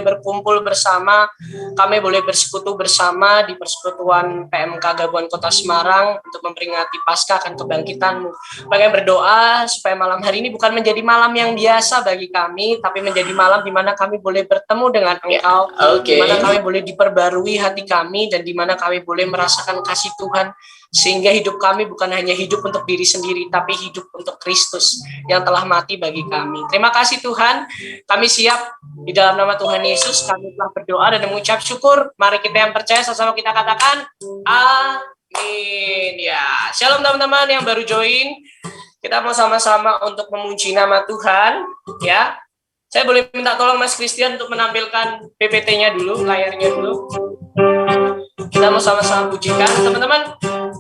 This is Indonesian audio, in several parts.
berkumpul bersama, kami boleh bersekutu bersama di persekutuan PMK Gabungan Kota Semarang untuk memperingati Paskah akan kebangkitan-Mu. Pengen berdoa supaya malam hari ini bukan menjadi malam yang biasa bagi kami, tapi menjadi malam di mana kami boleh bertemu dengan Engkau, di mana kami boleh diperbarui hati kami, dan di mana kami boleh merasakan kasih Tuhan, sehingga hidup kami bukan hanya hidup untuk diri sendiri, tapi hidup untuk Kristus yang telah mati bagi kami. Terima kasih Tuhan, kami siap di dalam nama Tuhan Yesus, kami telah berdoa dan mengucap syukur. Mari kita yang percaya sama-sama kita katakan, amin. Ya, shalom teman-teman yang baru join, kita mau sama-sama untuk memuji nama Tuhan. Ya, saya boleh minta tolong Mas Christian untuk menampilkan PPT-nya dulu, layarnya dulu. Kita mau sama-sama pujikan, teman-teman.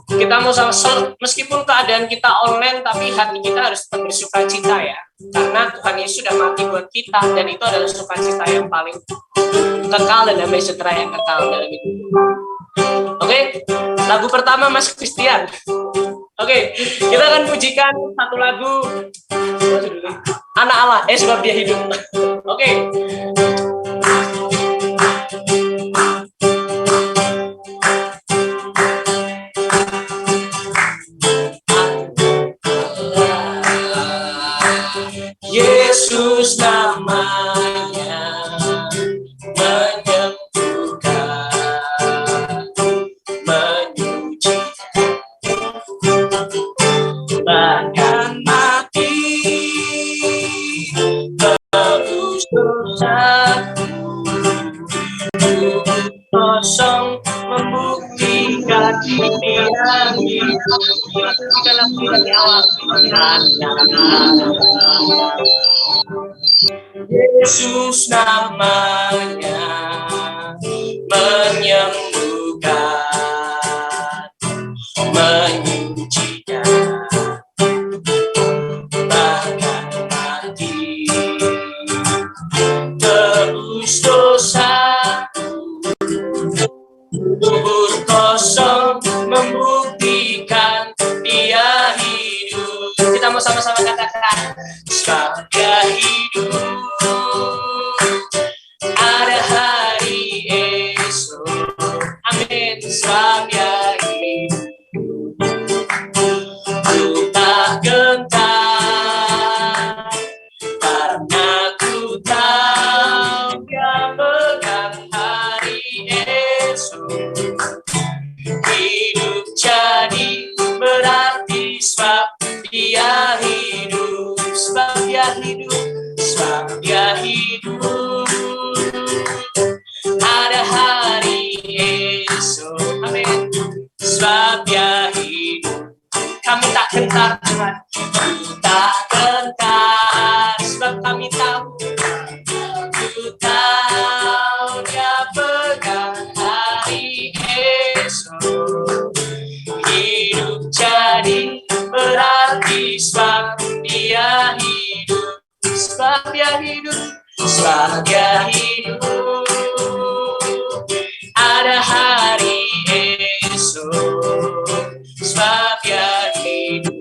Kita mau sama-sama, meskipun keadaan kita online, tapi hati kita harus tetap bersuka cita ya. Karena Tuhan Yesus sudah mati buat kita, dan itu adalah sukacita yang paling kekal dan damai sejahtera yang kekal dalam hidup. Oke, lagu pertama Mas Christian. Oke, kita akan pujikan satu lagu Anak Allah, sebab Dia hidup. Oke. Yesus namanya menyembuhkan, menyucikan, bahkan mati tebus dosaku, kosong membuktikan Dia hidup. Kita lakukan di awal. Yesus namanya menyembuhkan, menyucikan, bahkan mati tebus dosaku, kubur kosong membuktikan Dia hidup. Kita mau sama-sama katakan, sebab Dia hidup, ada hari esok. Amin. Sebab Dia hidup, ku tak gentar, karena ku tahu Dia pegang hari esok. Hidup jadi berarti sebab Dia hidup, sebab Dia hidup, sebab Dia hidup, ada hari esok. Amin. Sebab Dia hidup, kami tak gentar Tuhan, ku tak gentar, sebab kami tahu, ku tahu Dia pegang hari esok. Hidup jadi berarti sebab Dia hidup, sebab Dia hidup, sebab Dia hidup, ada hari esok. Sebab Dia hidup,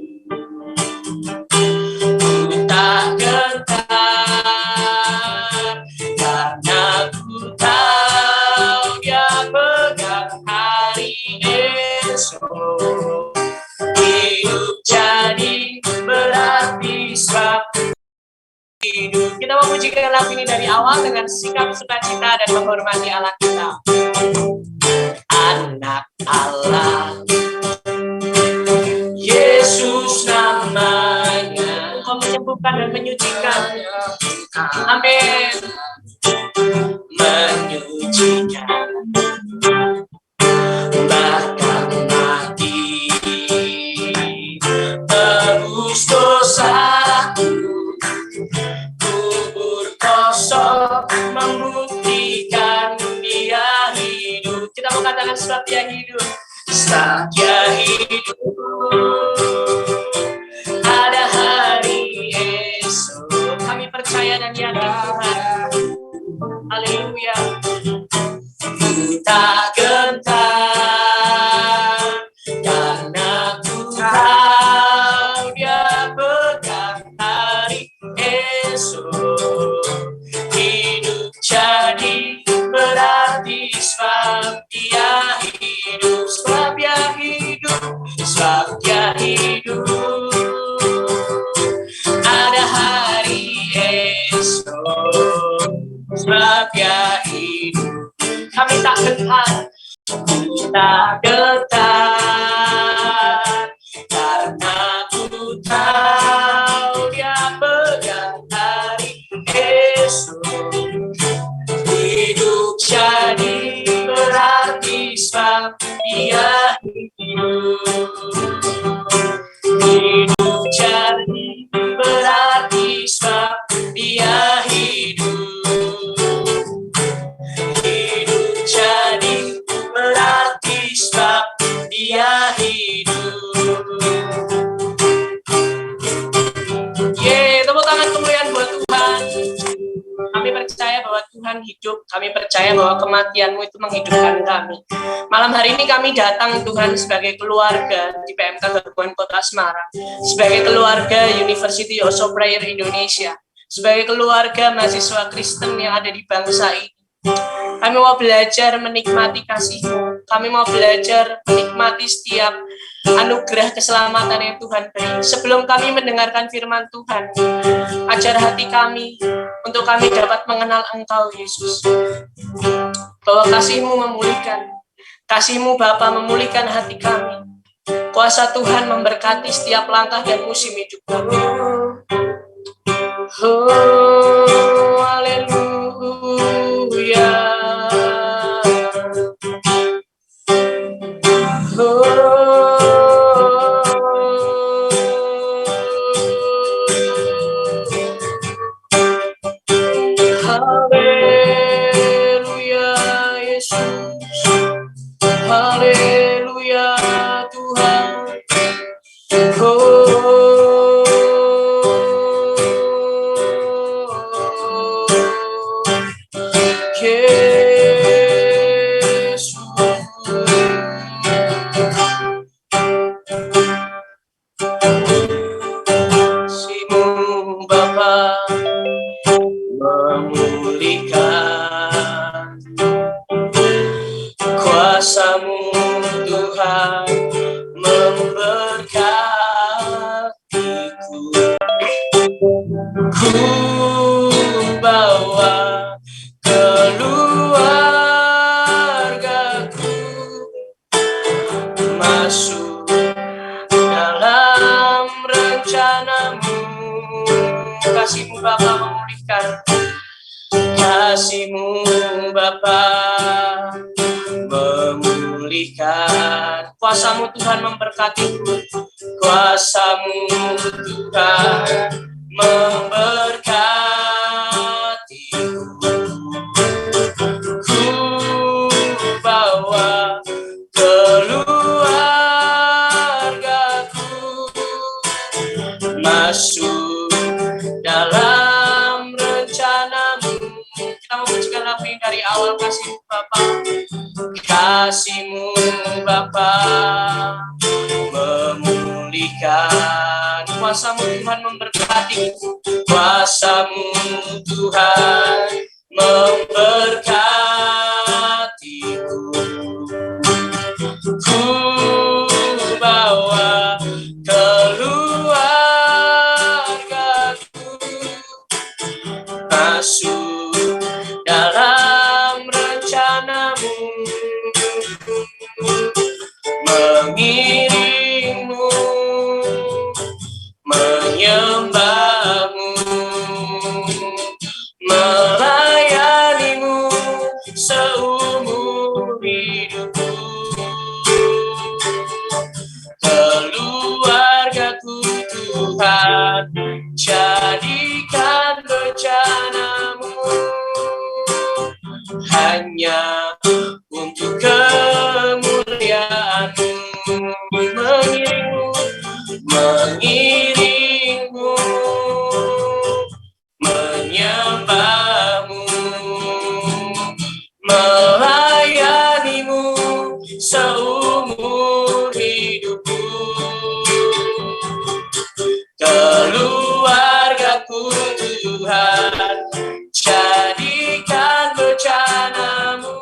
ku tak gentar, karena ku tahu Dia pegang hari esok. Hidup jadi berarti sebab hidup. Kita memujikan lagu ini dari awal dengan sikap sukacita dan menghormati Allah kita. Anak Allah, Yesus namanya, menyembuhkan dan menyucikan. Amin. Menyucikan, bahkan mati tebus dosaku, kubur kosong membuktikan Dia hidup. Kita mau katakan sebab Dia hidup, sebab Dia hidup, ada hari esok. Kami percaya dan yakin Tuhan. Haleluya. Ku tak gentar, karena ku tahu Dia pegang hari esok. Hidup jadi raga hidup. Kami tak gentar, tak getar, karena ku tahu Dia pegang hari esok. Hidup jadi berarti sebab Dia hidup. Hidup jadi berarti sebab Dia hidup. Hidup jadi berarti sebab Dia hidup. Tepuk tangan kemuliaan buat Tuhan. Kami percaya bahwa Tuhan hidup. Kami percaya bahwa kematian-Mu itu menghidupkan kami. Malam hari ini kami datang Tuhan sebagai keluarga di PMK Gabungan Kota Semarang, sebagai keluarga University of Prayer Indonesia, sebagai keluarga mahasiswa Kristen yang ada di bangsa ini. Kami mau belajar menikmati kasih-Mu. Kami mau belajar menikmati setiap anugerah keselamatan yang Tuhan beri. Sebelum kami mendengarkan firman Tuhan, ajar hati kami untuk kami dapat mengenal Engkau, Yesus. Bahwa kasih-Mu memulihkan. Kasih-Mu Bapa memulihkan hati kami. Kuasa Tuhan memberkati setiap langkah dan musim hidup kami. Oh, haleluya. Haleluya Yesus. Haleluya Tuhan. Kuasa-Mu Tuhan memberkatiku. Ku bawa keluargaku masuk dalam rencana-Mu. Kasih-Mu Bapa memulihkan. Kasih-Mu Bapa memulihkan. Kuasa-Mu Tuhan memberkatiku. Kuasa-Mu Tuhan memberkatiku. Ku bawa keluargaku masuk dalam rencana-Mu. Kita mau pujikan lagu ini dari awal. Kasih-Mu Bapa. Kasih-Mu Bapa memulihkan. Kuasa-Mu Tuhan memberkati. Kuasa-Mu Tuhan memberkatiku. Ku bawa keluargaku masuk dalam rencana-Mu. Mengiring-Mu, menyembah-Mu, melayani-Mu seumur hidupku. Keluargaku Tuhan, jadikan rencana-Mu hanya untuk kemuliaan-Mu. Mengiring-Mu, menyembah-Mu, melayani-Mu seumur hidupku. Keluargaku Tuhan, jadikan rencana-Mu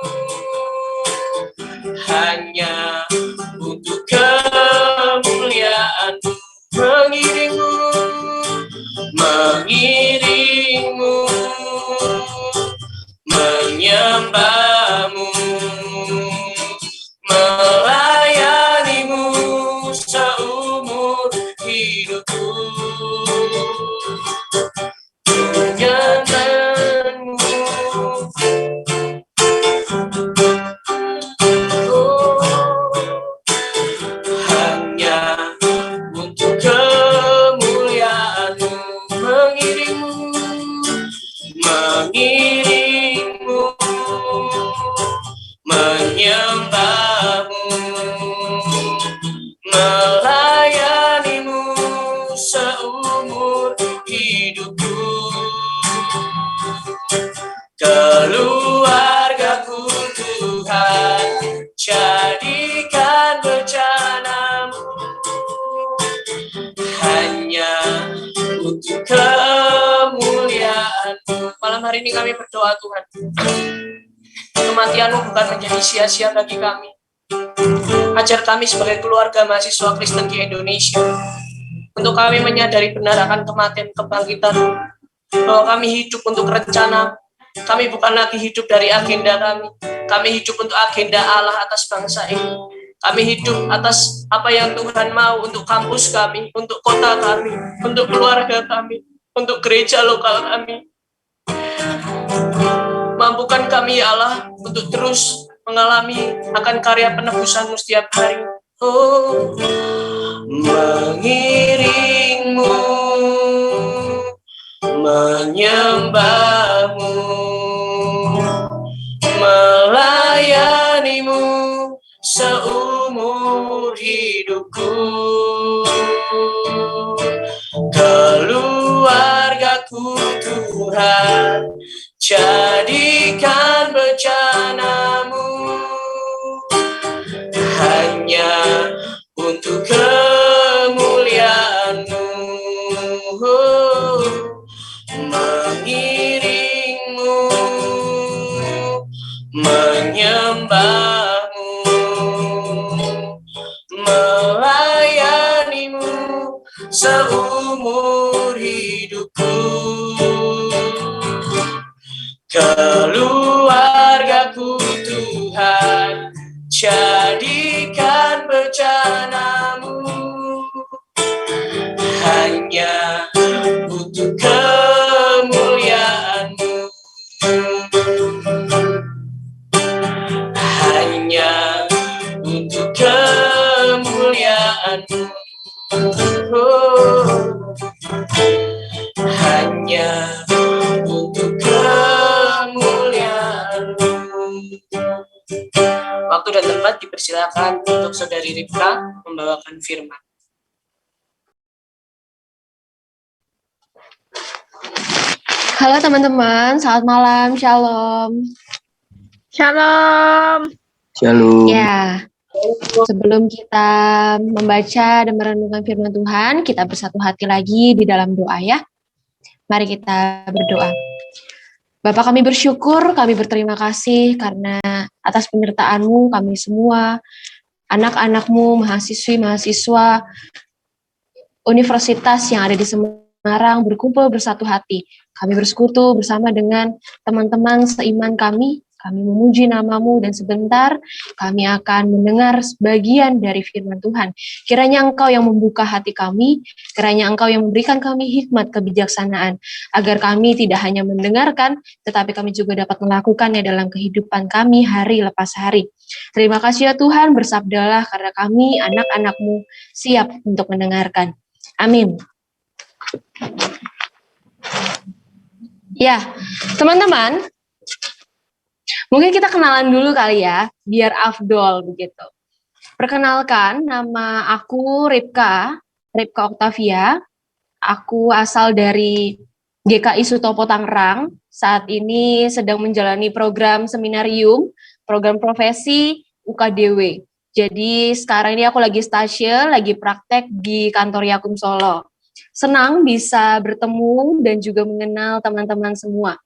menyembahmu, melayanimu seumur hidupku. Menyembahmu, oh, hanya untuk kemuliaan-Mu, mengiringmu, menyembahmu, melayanimu seumur hidupku. Keluargaku Tuhan, jadikan bencanamu hanya untuk kemuliaan-Mu. Malam hari ini kami berdoa Tuhan, kematian-Mu bukan menjadi sia-sia bagi kami. Ajar kami sebagai keluarga mahasiswa Kristen di Indonesia untuk kami menyadari benar akan kematian kebangkitan, bahwa kami hidup untuk rencana. Kami bukan lagi hidup dari agenda kami. Kami hidup untuk agenda Allah atas bangsa ini. Kami hidup atas apa yang Tuhan mau untuk kampus kami, untuk kota kami, untuk keluarga kami, untuk gereja lokal kami. Mampukan kami ya Allah untuk terus mengalami akan karya penebusan-Mu setiap hari. Oh, mengiringmu, menyembahmu, melayanimu seumur hidupku. Keluargaku Tuhan, jadikan bencana-Mu hanya untuk kemuliaan-Mu, mengiringmu, menyembahmu, melayanimu seumur hidupku. Keluargaku Tuhan, jadikan bencana-Mu hanya untuk kemuliaan-Mu, hanya untuk kemuliaan-Mu, oh, hanya untuk kemuliaan-Mu. Waktu dan tempat dipersilakan untuk Saudari Ripka membawakan firman. Halo teman-teman, selamat malam, shalom. Shalom. Shalom. Ya, sebelum kita membaca dan merenungkan firman Tuhan, kita bersatu hati lagi di dalam doa ya. Mari kita berdoa. Bapa, kami bersyukur, kami berterima kasih karena atas penyertaan-Mu kami semua, anak-anak-Mu, mahasiswi-mahasiswa universitas yang ada di Semarang berkumpul bersatu hati. Kami bersekutu bersama dengan teman-teman seiman kami memuji nama-Mu, dan sebentar kami akan mendengar sebagian dari firman Tuhan. Kiranya Engkau yang membuka hati kami, kiranya Engkau yang memberikan kami hikmat kebijaksanaan, agar kami tidak hanya mendengarkan, tetapi kami juga dapat melakukannya dalam kehidupan kami hari lepas hari. Terima kasih ya Tuhan, bersabdalah karena kami anak-anak-Mu siap untuk mendengarkan. Amin. Ya, teman-teman, mungkin kita kenalan dulu kali ya, biar afdol begitu. Perkenalkan, nama aku Ripka Octavia. Aku asal dari GKI Sutopo Tangerang. Saat ini sedang menjalani program seminarium, program profesi UKDW. Jadi sekarang ini aku lagi stasiun, lagi praktek di kantor Yakum Solo. Senang bisa bertemu dan juga mengenal teman-teman semua.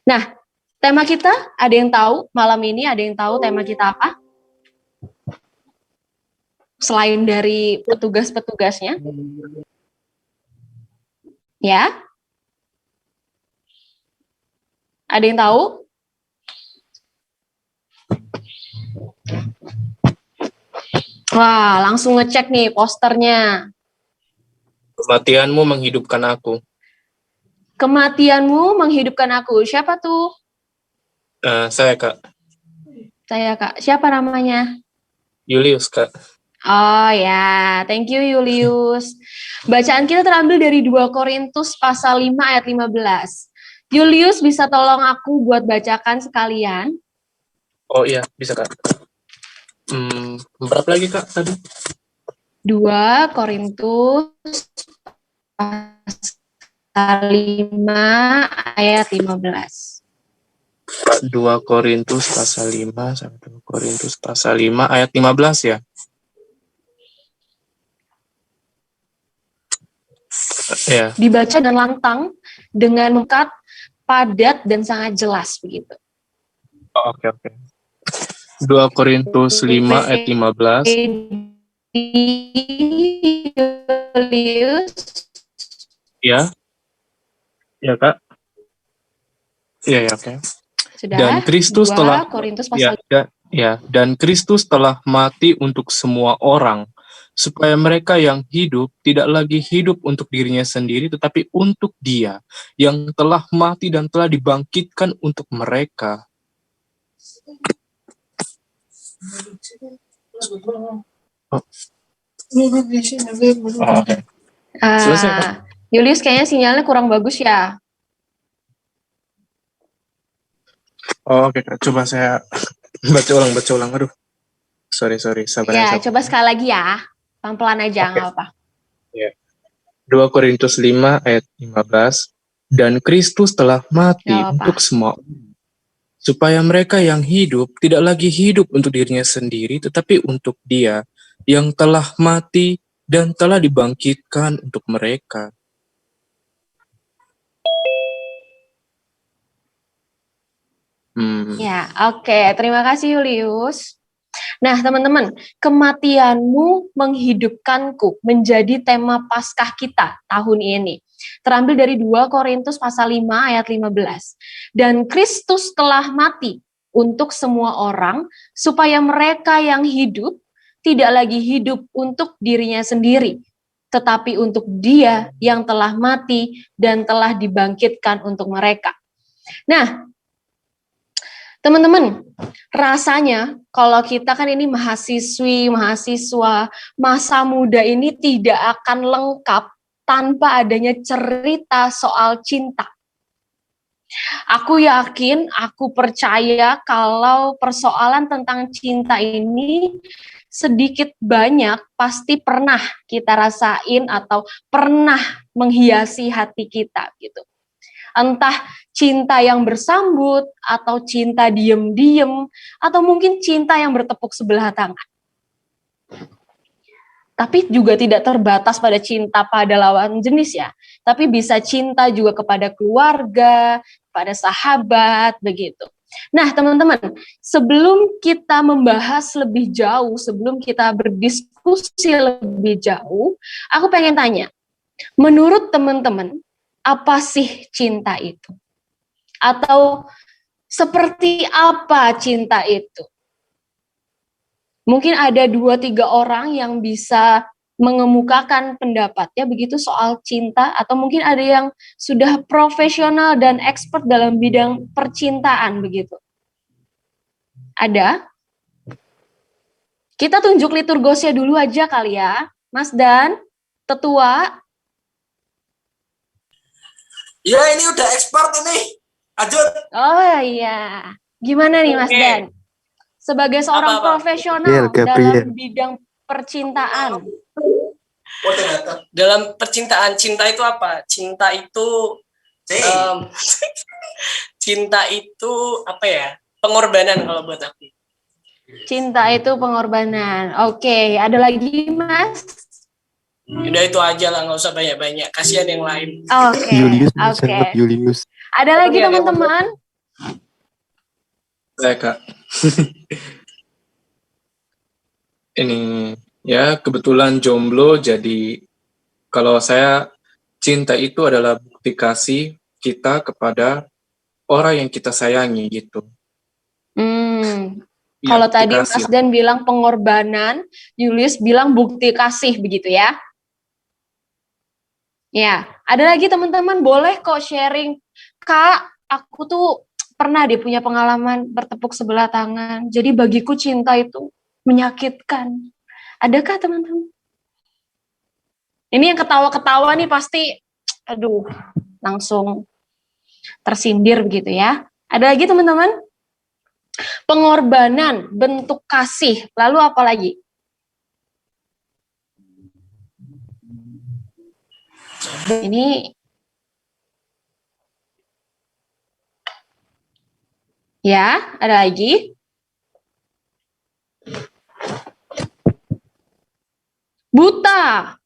Nah, tema kita, ada yang tahu malam ini, ada yang tahu tema kita apa? Selain dari petugas-petugasnya. Ya? Ada yang tahu? Wah, langsung ngecek nih posternya. Kematianmu menghidupkan aku. Kematianmu menghidupkan aku. Siapa tuh? Saya, Kak. Saya, Kak. Siapa namanya? Julius, Kak. Oh ya, thank you Julius. Bacaan kita terambil dari 2 Korintus pasal 5 ayat 15. Julius bisa tolong aku buat bacakan sekalian? Oh iya, bisa, Kak. Berapa lagi, Kak, tadi? 2 Korintus pasal 5 ayat 15. 2 Korintus pasal 5 sampai 2 Korintus pasal 5 ayat 15 ya. Ya. Dibaca dan lantang dengan mengkat padat dan sangat jelas begitu. Oh, oke. 2 Korintus 5 ayat 15. Julius. Ya. Ya, Kak. Iya, oke. Sudah. Dan Kristus 2 telah Korintus pasal dan Kristus telah mati untuk semua orang, supaya mereka yang hidup tidak lagi hidup untuk dirinya sendiri, tetapi untuk Dia yang telah mati dan telah dibangkitkan untuk mereka. Oke. Selesai, Kak? Julius kayaknya sinyalnya kurang bagus ya. Oke, Kak. Coba saya baca ulang. Aduh. Sorry. Sabar. Ya, coba sekali lagi ya. Pelan-pelan aja, nggak apa. Ya. 2 Korintus 5 ayat 15. Dan Kristus telah mati Nggak apa-apa. untuk semua orang, supaya mereka yang hidup tidak lagi hidup untuk dirinya sendiri, tetapi untuk Dia yang telah mati dan telah dibangkitkan untuk mereka. Ya, oke. Terima kasih Julius. Nah, teman-teman, kematianmu menghidupkanku menjadi tema Paskah kita tahun ini. Terambil dari 2 Korintus pasal 5 ayat 15. Dan Kristus telah mati untuk semua orang, supaya mereka yang hidup tidak lagi hidup untuk dirinya sendiri, tetapi untuk Dia yang telah mati dan telah dibangkitkan untuk mereka. Nah, teman-teman, rasanya kalau kita kan ini mahasiswa, masa muda ini tidak akan lengkap tanpa adanya cerita soal cinta. Aku yakin, aku percaya kalau persoalan tentang cinta ini sedikit banyak pasti pernah kita rasain atau pernah menghiasi hati kita gitu. Entah cinta yang bersambut, atau cinta diem-diem, atau mungkin cinta yang bertepuk sebelah tangan. Tapi juga tidak terbatas pada cinta pada lawan jenis ya, tapi bisa cinta juga kepada keluarga, pada sahabat, begitu. Nah teman-teman, sebelum kita membahas lebih jauh, sebelum kita berdiskusi lebih jauh, aku pengen tanya, menurut teman-teman, apa sih cinta itu? Atau seperti apa cinta itu? Mungkin ada 2-3 orang yang bisa mengemukakan pendapatnya begitu soal cinta, atau mungkin ada yang sudah profesional dan expert dalam bidang percintaan begitu. Ada? Kita tunjuk liturgosnya dulu aja kali ya, Mas Dan, tetua. Ya ini udah expert ini. Lanjut. Oh iya. Gimana nih Mas Dan? Sebagai seorang profesional dalam bidang percintaan. Dalam percintaan, cinta itu apa? Cinta itu cinta itu apa ya? Pengorbanan kalau buat aku. Cinta itu pengorbanan. Oke, ada lagi Mas? Udah itu aja lah, nggak usah banyak-banyak. Kasihan yang lain. Oke. Julius. Ada lagi teman-teman? Saya, Kak. Ini ya kebetulan jomblo, jadi kalau saya, cinta itu adalah bukti kasih kita kepada orang yang kita sayangi gitu. Ya, Kalau tadi bukti Mas kasih. Dan bilang pengorbanan, Julius bilang bukti kasih begitu ya. Ya, ada lagi teman-teman boleh kok sharing. Kak, aku tuh pernah deh punya pengalaman bertepuk sebelah tangan. Jadi bagiku cinta itu menyakitkan. Adakah teman-teman? Ini yang ketawa-ketawa nih pasti, aduh, langsung tersindir begitu ya. Ada lagi teman-teman? Pengorbanan, bentuk kasih. Lalu apa lagi? Ini ya, ada lagi. Buta.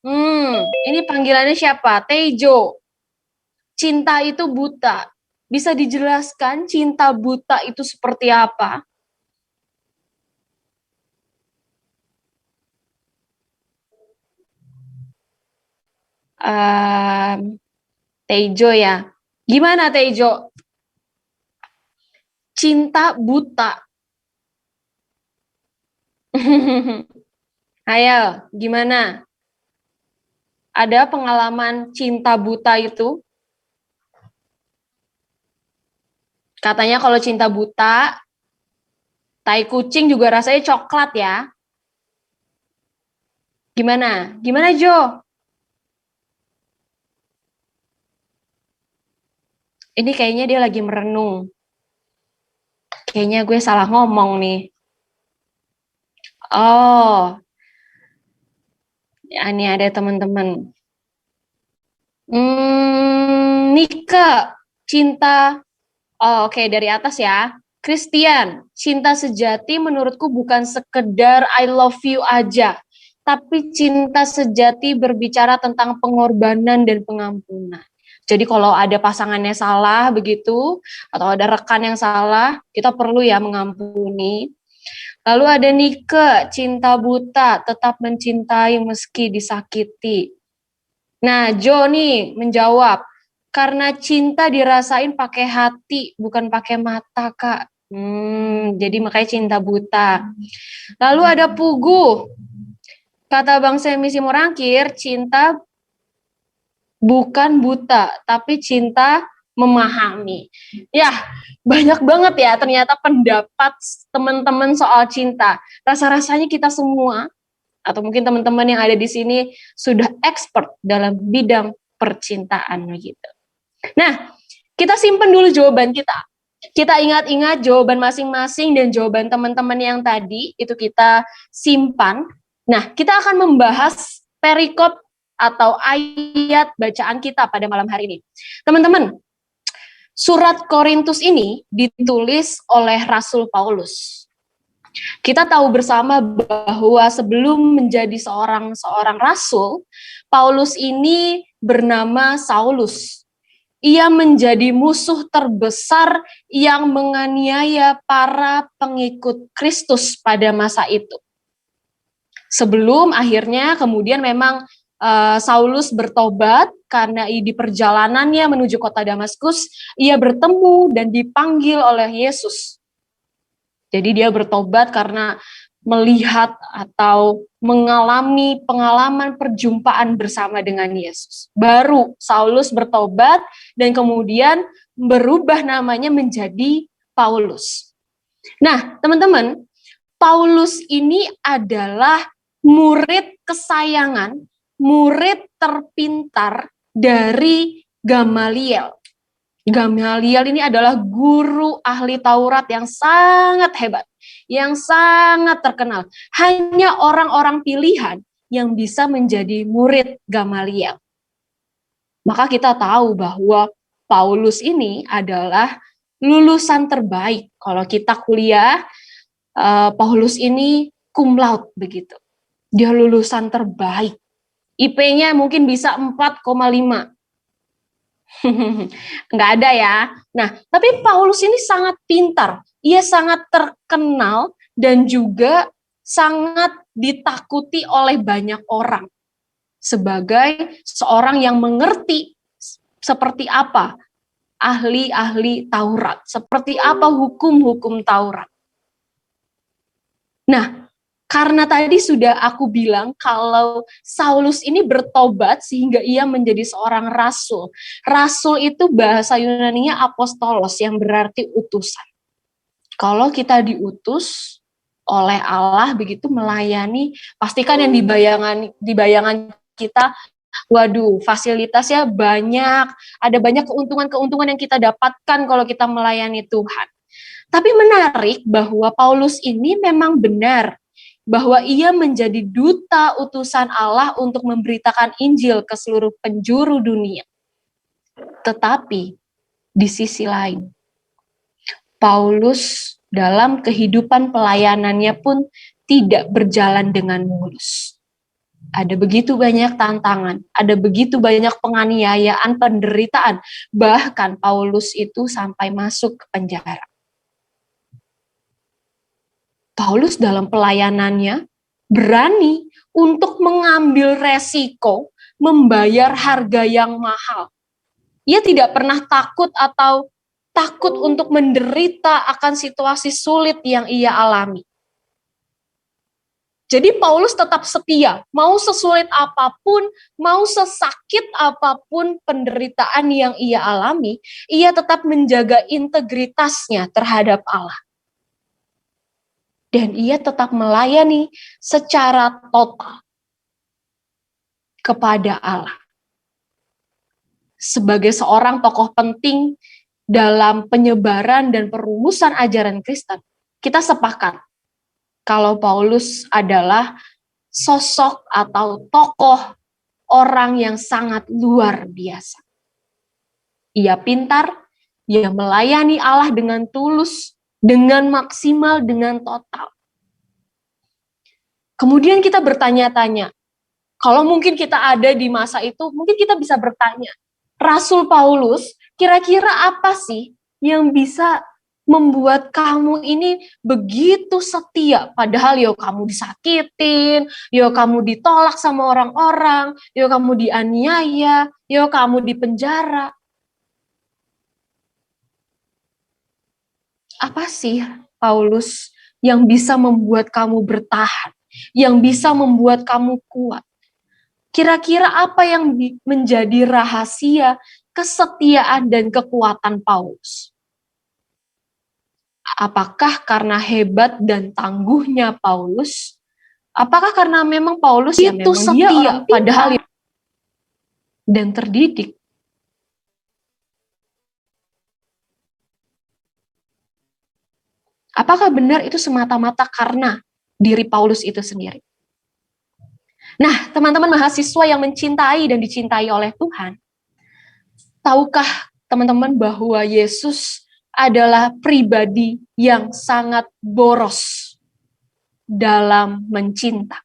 Ini panggilannya siapa? Tejo. Cinta itu buta. Bisa dijelaskan cinta buta itu seperti apa? Tejo ya. Gimana Tejo? Cinta buta. Ayo, gimana? Ada pengalaman cinta buta itu? Katanya kalau cinta buta, tai kucing juga rasanya coklat ya. Gimana? Gimana Jo? Ini kayaknya dia lagi merenung. Kayaknya gue salah ngomong nih. Oh, ya, ini ada teman-teman. Nika, cinta. Oh, oke, dari atas ya. Christian, cinta sejati menurutku bukan sekedar I love you aja, tapi cinta sejati berbicara tentang pengorbanan dan pengampunan. Jadi kalau ada pasangannya salah begitu, atau ada rekan yang salah, kita perlu ya mengampuni. Lalu ada Nike, cinta buta, tetap mencintai meski disakiti. Nah, Jo nih menjawab, karena cinta dirasain pakai hati, bukan pakai mata, Kak. Jadi makanya cinta buta. Lalu ada Pugu, kata Bang Semi Simorangkir, cinta bukan buta, tapi cinta memahami. Ya, banyak banget ya ternyata pendapat teman-teman soal cinta. Rasa-rasanya kita semua, atau mungkin teman-teman yang ada di sini, sudah expert dalam bidang percintaan gitu. Nah, kita simpen dulu jawaban kita. Kita ingat-ingat jawaban masing-masing dan jawaban teman-teman yang tadi, itu kita simpan. Nah, kita akan membahas perikop atau ayat bacaan kita pada malam hari ini. Teman-teman, surat Korintus ini ditulis oleh Rasul Paulus. Kita tahu bersama bahwa sebelum menjadi seorang rasul, Paulus ini bernama Saulus. Ia menjadi musuh terbesar yang menganiaya para pengikut Kristus pada masa itu. Sebelum akhirnya kemudian memang Saulus bertobat karena di perjalanannya menuju kota Damaskus, ia bertemu dan dipanggil oleh Yesus. Jadi dia bertobat karena melihat atau mengalami pengalaman perjumpaan bersama dengan Yesus. Baru Saulus bertobat dan kemudian berubah namanya menjadi Paulus. Nah, teman-teman, Paulus ini adalah murid kesayangan, murid terpintar dari Gamaliel. Gamaliel ini adalah guru ahli Taurat yang sangat hebat, yang sangat terkenal. Hanya orang-orang pilihan yang bisa menjadi murid Gamaliel. Maka kita tahu bahwa Paulus ini adalah lulusan terbaik. Kalau kita kuliah, Paulus ini cum laude begitu. Dia lulusan terbaik. IP-nya mungkin bisa 4,5. Nggak ada ya. Nah, tapi Paulus ini sangat pintar. Ia sangat terkenal dan juga sangat ditakuti oleh banyak orang. Sebagai seorang yang mengerti seperti apa ahli-ahli Taurat. Seperti apa hukum-hukum Taurat. Nah, karena tadi sudah aku bilang kalau Saulus ini bertobat sehingga ia menjadi seorang rasul. Rasul itu bahasa Yunaninya apostolos yang berarti utusan. Kalau kita diutus oleh Allah begitu melayani, pastikan yang di bayangan kita, waduh, fasilitasnya banyak, ada banyak keuntungan-keuntungan yang kita dapatkan kalau kita melayani Tuhan. Tapi menarik bahwa Paulus ini memang benar bahwa ia menjadi duta utusan Allah untuk memberitakan Injil ke seluruh penjuru dunia. Tetapi di sisi lain, Paulus dalam kehidupan pelayanannya pun tidak berjalan dengan mulus. Ada begitu banyak tantangan, ada begitu banyak penganiayaan, penderitaan, bahkan Paulus itu sampai masuk ke penjara. Paulus dalam pelayanannya berani untuk mengambil resiko, membayar harga yang mahal. Ia tidak pernah takut untuk menderita akan situasi sulit yang ia alami. Jadi Paulus tetap setia, mau sesulit apapun, mau sesakit apapun penderitaan yang ia alami, ia tetap menjaga integritasnya terhadap Allah. Dan ia tetap melayani secara total kepada Allah. Sebagai seorang tokoh penting dalam penyebaran dan perumusan ajaran Kristen, kita sepakat kalau Paulus adalah sosok atau tokoh orang yang sangat luar biasa. Ia pintar, ia melayani Allah dengan tulus, dengan maksimal, dengan total. Kemudian kita bertanya-tanya, kalau mungkin kita ada di masa itu, mungkin kita bisa bertanya, Rasul Paulus, kira-kira apa sih yang bisa membuat kamu ini begitu setia? Padahal yo kamu disakitin, yo kamu ditolak sama orang-orang, yo kamu dianiaya, yo kamu dipenjara. Apa sih, Paulus, yang bisa membuat kamu bertahan, yang bisa membuat kamu kuat? Kira-kira apa yang menjadi rahasia kesetiaan dan kekuatan Paulus? Apakah karena hebat dan tangguhnya Paulus? Apakah karena memang Paulus itu setia padahal dan terdidik? Apakah benar itu semata-mata karena diri Paulus itu sendiri? Nah, teman-teman mahasiswa yang mencintai dan dicintai oleh Tuhan, tahukah teman-teman bahwa Yesus adalah pribadi yang sangat boros dalam mencinta?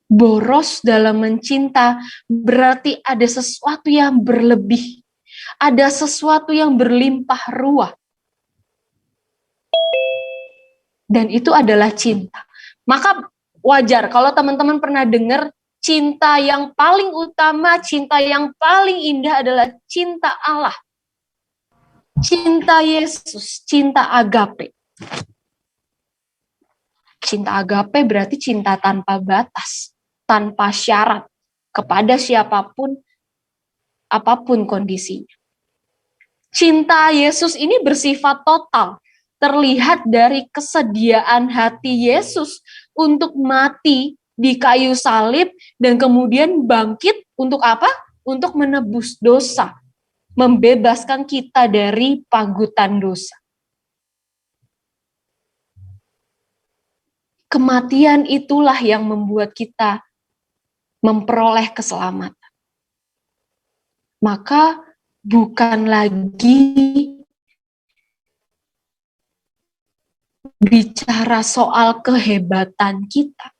Boros dalam mencinta berarti ada sesuatu yang berlebih, ada sesuatu yang berlimpah ruah. Dan itu adalah cinta. Maka wajar kalau teman-teman pernah dengar cinta yang paling utama, cinta yang paling indah adalah cinta Allah. Cinta Yesus, cinta agape. Cinta agape berarti cinta tanpa batas, tanpa syarat, kepada siapapun, apapun kondisinya. Cinta Yesus ini bersifat total, terlihat dari kesediaan hati Yesus untuk mati di kayu salib dan kemudian bangkit untuk apa? Untuk menebus dosa, membebaskan kita dari pagutan dosa. Kematian itulah yang membuat kita memperoleh keselamatan. Maka bukan lagi bicara soal kehebatan kita.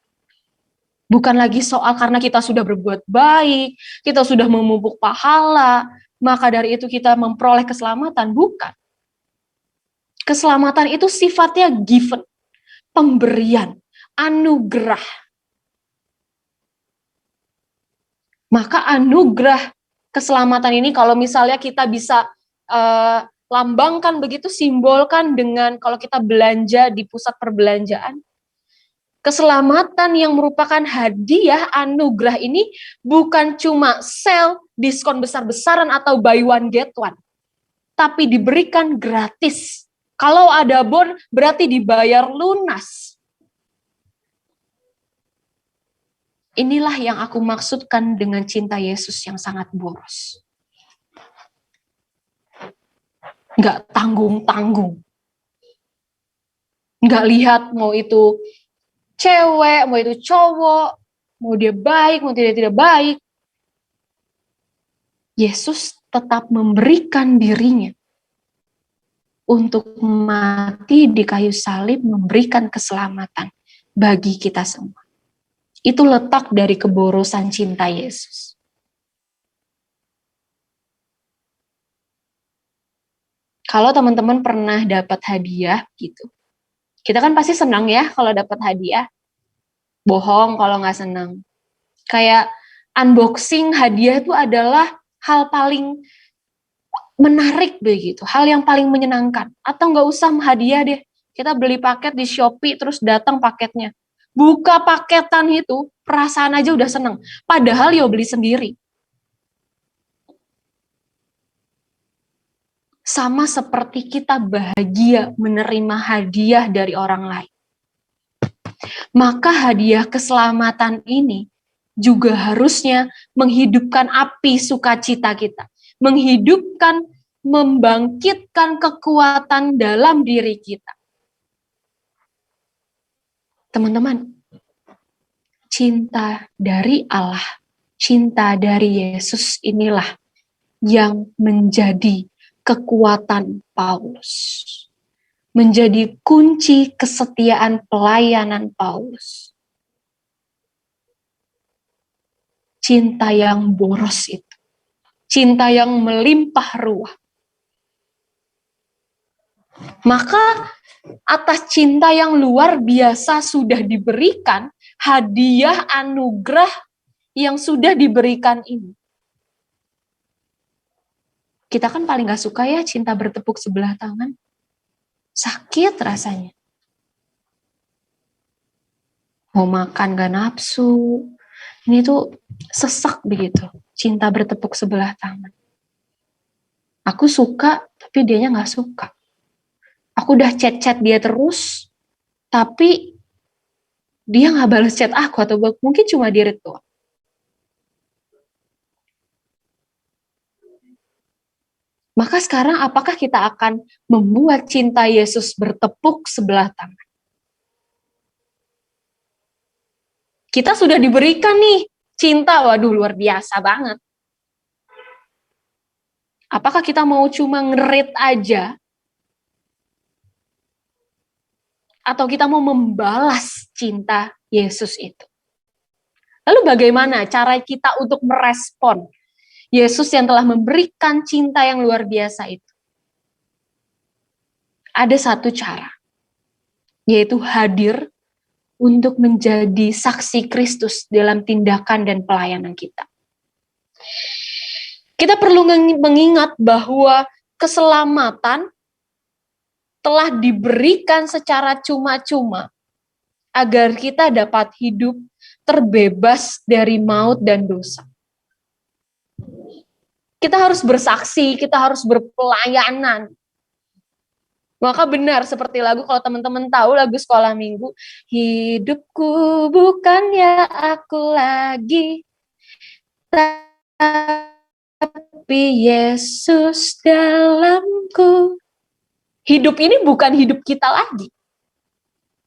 Bukan lagi soal karena kita sudah berbuat baik, kita sudah memumpuk pahala, maka dari itu kita memperoleh keselamatan. Bukan. Keselamatan itu sifatnya given, pemberian, anugerah. Maka anugerah keselamatan ini kalau misalnya kita bisa lambangkan begitu, simbolkan dengan kalau kita belanja di pusat perbelanjaan. Keselamatan yang merupakan hadiah anugerah ini bukan cuma sale, diskon besar-besaran atau buy one get one, tapi diberikan gratis. Kalau ada bon berarti dibayar lunas. Inilah yang aku maksudkan dengan cinta Yesus yang sangat boros. Nggak tanggung-tanggung. Nggak lihat mau itu cewek, mau itu cowok, mau dia baik, mau dia tidak baik. Yesus tetap memberikan dirinya untuk mati di kayu salib, memberikan keselamatan bagi kita semua. Itu letak dari keborosan cinta Yesus. Kalau teman-teman pernah dapat hadiah gitu, kita kan pasti senang ya kalau dapat hadiah. Bohong kalau nggak senang. Kayak unboxing hadiah itu adalah hal paling menarik begitu, hal yang paling menyenangkan. Atau nggak usah hadiah deh, kita beli paket di Shopee terus datang paketnya. Buka paketan itu, perasaan aja udah seneng. Padahal ya beli sendiri. Sama seperti kita bahagia menerima hadiah dari orang lain. Maka hadiah keselamatan ini juga harusnya menghidupkan api sukacita kita. Menghidupkan, membangkitkan kekuatan dalam diri kita. Teman-teman, cinta dari Allah, cinta dari Yesus inilah yang menjadi kekuatan Paulus. Menjadi kunci kesetiaan pelayanan Paulus. Cinta yang boros itu. Cinta yang melimpah ruah. Maka atas cinta yang luar biasa sudah diberikan, hadiah anugerah yang sudah diberikan ini. Kita kan paling gak suka ya cinta bertepuk sebelah tangan. Sakit rasanya. Mau makan gak nafsu. Ini tuh sesak begitu. Cinta bertepuk sebelah tangan. Aku suka, tapi dianya gak suka. Aku udah chat-chat dia terus, tapi dia gak balas chat aku, atau mungkin cuma di read doang. Maka sekarang apakah kita akan membuat cinta Yesus bertepuk sebelah tangan? Kita sudah diberikan nih cinta, waduh luar biasa banget. Apakah kita mau cuma ngerit aja? Atau kita mau membalas cinta Yesus itu? Lalu bagaimana cara kita untuk merespon Yesus yang telah memberikan cinta yang luar biasa itu? Ada satu cara, yaitu hadir untuk menjadi saksi Kristus dalam tindakan dan pelayanan kita. Kita perlu mengingat bahwa keselamatan telah diberikan secara cuma-cuma agar kita dapat hidup terbebas dari maut dan dosa. Kita harus bersaksi, kita harus berpelayanan. Maka benar seperti lagu, kalau teman-teman tahu lagu sekolah minggu, hidupku bukannya aku lagi, tapi Yesus dalamku. Hidup ini bukan hidup kita lagi.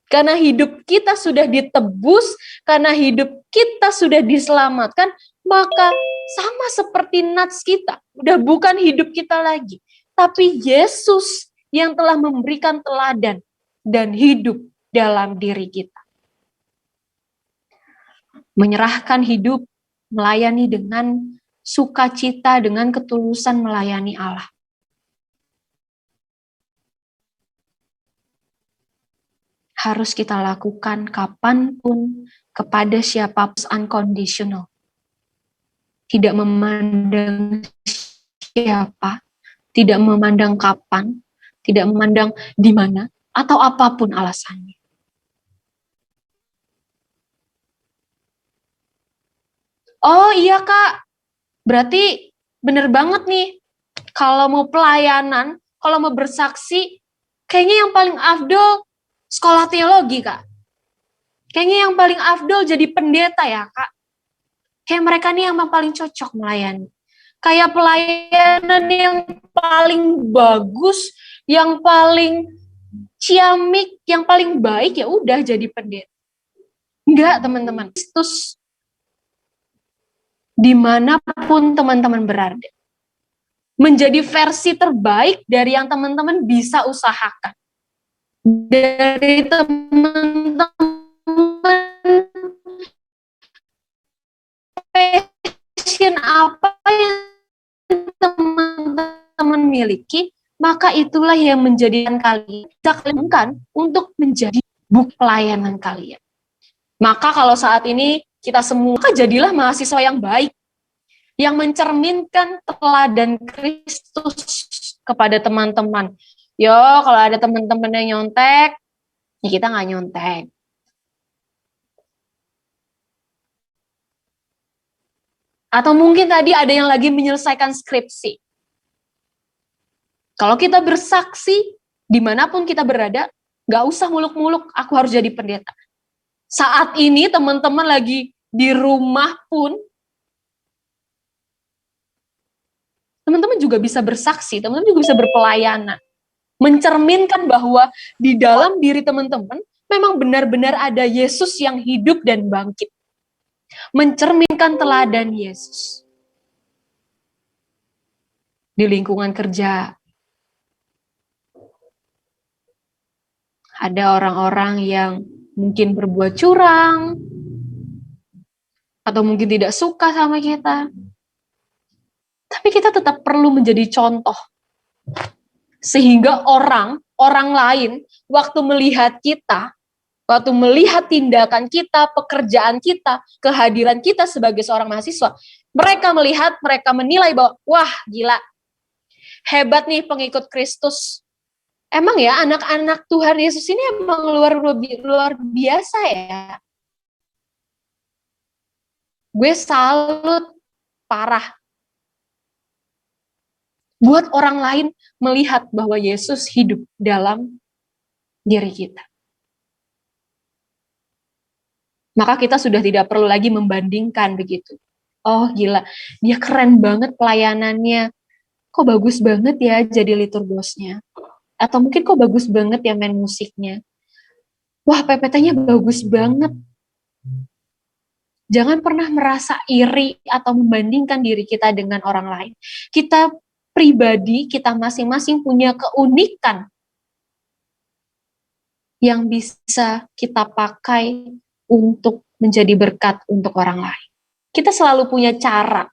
Karena hidup kita sudah ditebus, karena hidup kita sudah diselamatkan, maka sama seperti nats kita, udah bukan hidup kita lagi, tapi Yesus yang telah memberikan teladan dan hidup dalam diri kita. Menyerahkan hidup, melayani dengan sukacita, dengan ketulusan melayani Allah. Harus kita lakukan kapanpun, kepada siapapun, unconditional. Tidak memandang siapa, tidak memandang kapan, tidak memandang di mana, atau apapun alasannya. Oh iya Kak, berarti bener banget nih, kalau mau pelayanan, kalau mau bersaksi, kayaknya yang paling afdol sekolah teologi Kak. Kayaknya yang paling afdol jadi pendeta ya Kak. Kayak mereka nih yang paling cocok melayani. Kayak pelayanan yang paling bagus, yang paling ciamik, yang paling baik, ya udah jadi pendeta. Enggak teman-teman, Kristus dimanapun teman-teman berada. Menjadi versi terbaik dari yang teman-teman bisa usahakan. Dari teman-teman passion apa yang teman-teman miliki, maka itulah yang menjadikan kalian untuk menjadi bukti pelayanan kalian. Maka kalau saat ini kita semua, maka jadilah mahasiswa yang baik, yang mencerminkan teladan Kristus kepada teman-teman. Yo, kalau ada teman-teman yang nyontek, ya kita nggak nyontek. Atau mungkin tadi ada yang lagi menyelesaikan skripsi. Kalau kita bersaksi, dimanapun kita berada, nggak usah muluk-muluk, aku harus jadi pendeta. Saat ini teman-teman lagi di rumah pun, teman-teman juga bisa bersaksi, teman-teman juga bisa berpelayanan. Mencerminkan bahwa di dalam diri teman-teman, memang benar-benar ada Yesus yang hidup dan bangkit. Mencerminkan teladan Yesus. Di lingkungan kerja, ada orang-orang yang mungkin berbuat curang, atau mungkin tidak suka sama kita. Tapi kita tetap perlu menjadi contoh. Sehingga orang lain, waktu melihat kita, waktu melihat tindakan kita, pekerjaan kita, kehadiran kita sebagai seorang mahasiswa, mereka melihat, mereka menilai bahwa, wah gila, hebat nih pengikut Kristus. Emang ya anak-anak Tuhan Yesus ini emang luar biasa ya. Gue salut parah. Buat orang lain melihat bahwa Yesus hidup dalam diri kita. Maka kita sudah tidak perlu lagi membandingkan begitu. Oh gila, dia keren banget pelayanannya. Kok bagus banget ya jadi liturgosnya. Atau mungkin kok bagus banget ya main musiknya. Wah PPT-nya bagus banget. Jangan pernah merasa iri atau membandingkan diri kita dengan orang lain. Kita pribadi, kita masing-masing punya keunikan yang bisa kita pakai untuk menjadi berkat untuk orang lain. Kita selalu punya cara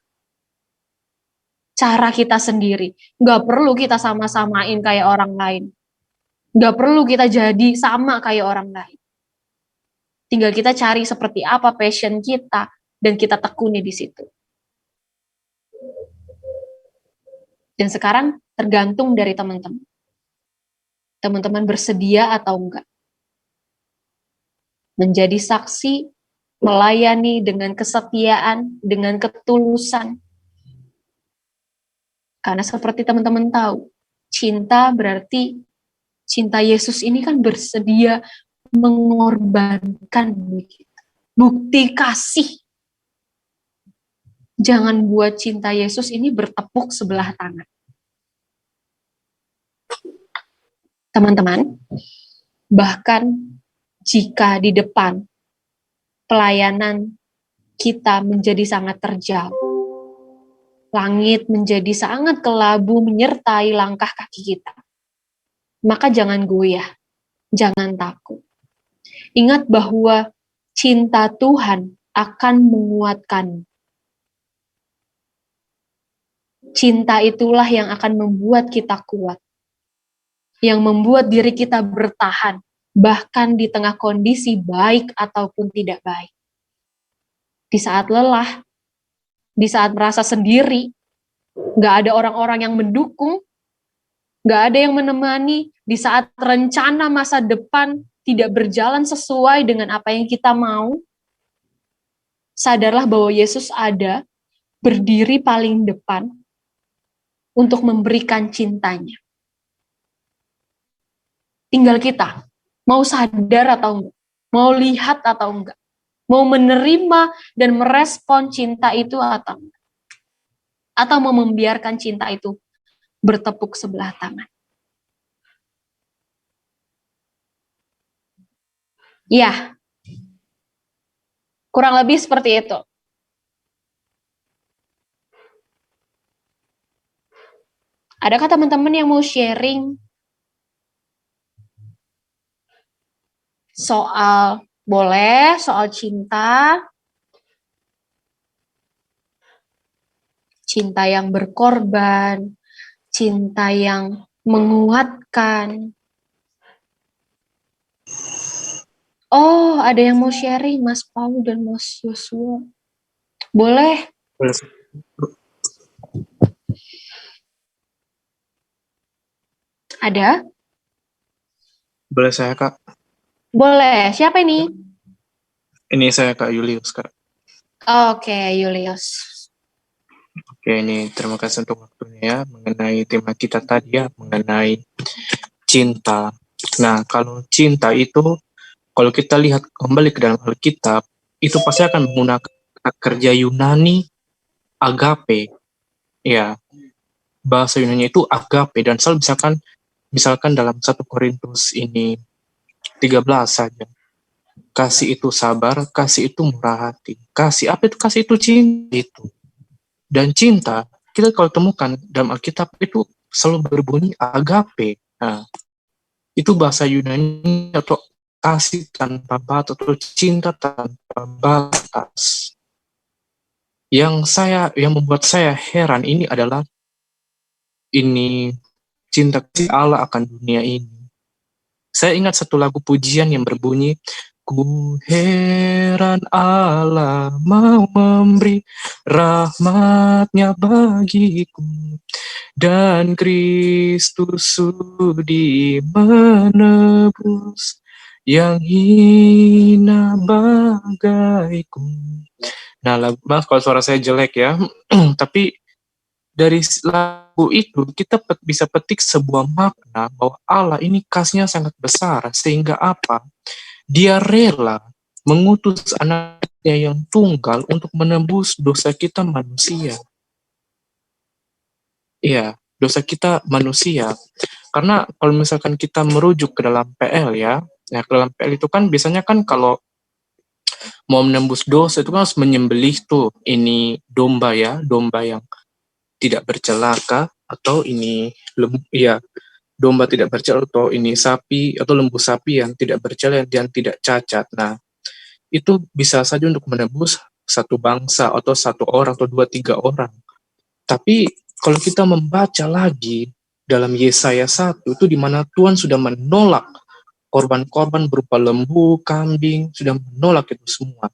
kita sendiri. Nggak perlu kita sama-samain kayak orang lain. Nggak perlu kita jadi sama kayak orang lain. Tinggal kita cari seperti apa passion kita, dan kita tekuni di situ. Dan sekarang tergantung dari teman-teman. Teman-teman bersedia atau enggak. Menjadi saksi, melayani dengan kesetiaan, dengan ketulusan. Karena seperti teman-teman tahu, cinta berarti cinta Yesus ini kan bersedia mengorbankan bukti kasih. Jangan buat cinta Yesus ini bertepuk sebelah tangan. Teman-teman, bahkan jika di depan pelayanan kita menjadi sangat terjal, langit menjadi sangat kelabu menyertai langkah kaki kita, maka jangan goyah, jangan takut. Ingat bahwa cinta Tuhan akan menguatkan. Cinta itulah yang akan membuat kita kuat, yang membuat diri kita bertahan, bahkan di tengah kondisi baik ataupun tidak baik. Di saat lelah, di saat merasa sendiri, nggak ada orang-orang yang mendukung, Nggak ada yang menemani di saat rencana masa depan tidak berjalan sesuai dengan apa yang kita mau. Sadarlah bahwa Yesus ada, berdiri paling depan untuk memberikan cintanya. Tinggal kita, mau sadar atau enggak, mau lihat atau enggak, mau menerima dan merespon cinta itu atau enggak, atau mau membiarkan cinta itu bertepuk sebelah tangan. Ya, kurang lebih seperti itu. Adakah teman-teman yang mau sharing soal, boleh, soal cinta, cinta yang berkorban, cinta yang menguatkan. Oh, ada yang mau sharing, Mas Paul dan Mas Yosua. Boleh? Ada? Boleh saya, Kak? Boleh. Siapa ini? Ini saya, Kak Julius, Kak. Oke, Julius. Oke, ini terima kasih untuk waktunya ya, mengenai tema kita tadi ya, mengenai cinta. Nah, kalau cinta itu, kalau kita lihat kembali ke dalam Alkitab, itu pasti akan menggunakan kerja Yunani agape. Ya, bahasa Yunani itu agape, dan selalu misalkan dalam 1 Korintus ini 13 saja. Kasih itu sabar, kasih itu murah hati. Kasih apa itu? Kasih itu cinta itu. Dan cinta, kita kalau temukan dalam Alkitab itu selalu berbunyi agape. Nah, itu bahasa Yunani atau kasih tanpa batas atau cinta tanpa batas. Yang membuat saya heran ini adalah ini cinta kasih Allah akan dunia ini. Saya ingat satu lagu pujian yang berbunyi, ku heran Allah mau memberi rahmatnya bagiku, dan Kristus sudi menebus yang hina bagaiku. Nah, maaf kalau suara saya jelek ya, tapi dari lagu itu kita bisa petik sebuah makna bahwa Allah ini kasihnya sangat besar, sehingga apa? Dia rela mengutus anaknya yang tunggal untuk menebus dosa kita manusia. Iya, dosa kita manusia. Karena kalau misalkan kita merujuk ke dalam PL ya ke dalam PL itu kan biasanya kan kalau mau menembus dosa itu kan harus menyembelih tuh ini domba ya, domba yang tidak bercelaka, atau ini domba tidak bercela, atau ini sapi atau lembu sapi yang tidak bercela dan tidak cacat. Nah, itu bisa saja untuk menebus satu bangsa atau satu orang atau 2-3 orang. Tapi kalau kita membaca lagi dalam Yesaya 1 itu di mana Tuhan sudah menolak korban-korban berupa lembu, kambing, sudah menolak itu semua.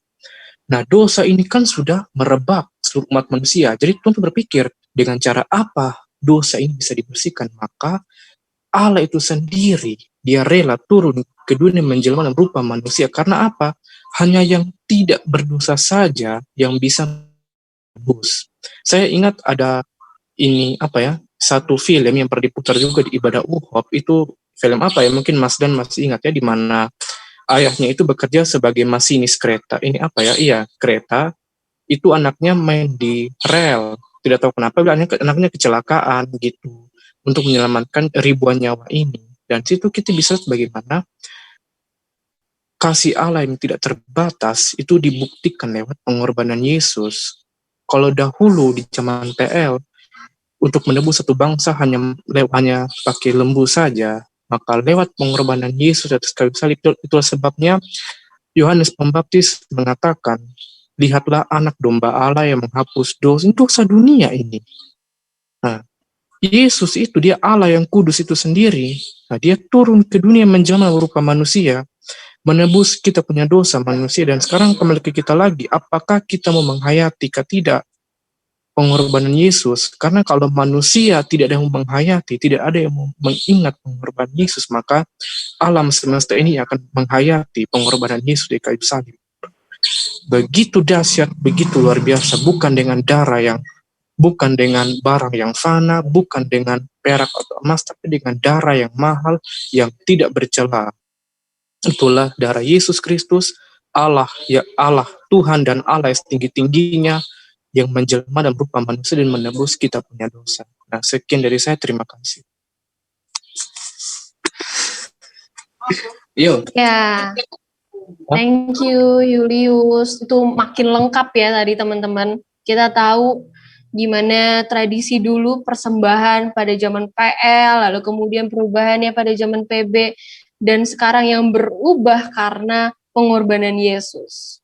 Nah, dosa ini kan sudah merebak seluruh umat manusia. Jadi Tuhan berpikir, dengan cara apa dosa ini bisa dibersihkan? Maka Allah itu sendiri, dia rela turun ke dunia menjelma dalam rupa manusia. Karena apa? Hanya yang tidak berdosa saja yang bisa menebus. Saya ingat ada satu film yang pernah diputar juga di ibadah UHOP. Itu film apa ya? Mungkin Mas Dan masih ingat ya, di mana ayahnya itu bekerja sebagai masinis kereta. Ini apa ya? Iya, kereta. Itu anaknya main di rel. Tidak tahu kenapa anaknya kecelakaan gitu. Untuk menyelamatkan ribuan nyawa ini. Dan situ kita bisa bagaimana kasih Allah yang tidak terbatas itu dibuktikan lewat pengorbanan Yesus. Kalau dahulu di zaman PL, untuk menebus satu bangsa hanya pakai lembu saja, maka lewat pengorbanan Yesus atas kayu salib, itulah sebabnya Yohanes Pembaptis mengatakan, lihatlah anak domba Allah yang menghapus dosa dunia ini. Nah, Yesus itu dia Allah yang kudus itu sendiri. Nah, dia turun ke dunia menjelma berupa manusia, menebus kita punya dosa manusia. Dan sekarang kembali ke kita lagi, apakah kita mau menghayati atau tidak? pengorbanan Yesus. Karena kalau manusia tidak ada yang menghayati, tidak ada yang mengingat pengorbanan Yesus, maka alam semesta ini akan menghayati pengorbanan Yesus di kayu salib. Begitu dahsyat, begitu luar biasa, bukan dengan bukan dengan barang yang fana, bukan dengan perak atau emas, tapi dengan darah yang mahal, yang tidak bercela. Itulah darah Yesus Kristus, Allah, ya Allah, Tuhan dan Allah yang setinggi-tingginya, yang menjelma dan berupa manusia dan menebus kita punya dosa. Nah, sekian dari saya, terima kasih. Yuk. Ya, thank you Julius. Itu makin lengkap ya tadi teman-teman. Kita tahu gimana tradisi dulu persembahan pada zaman PL, lalu kemudian perubahannya pada zaman PB, dan sekarang yang berubah karena pengorbanan Yesus.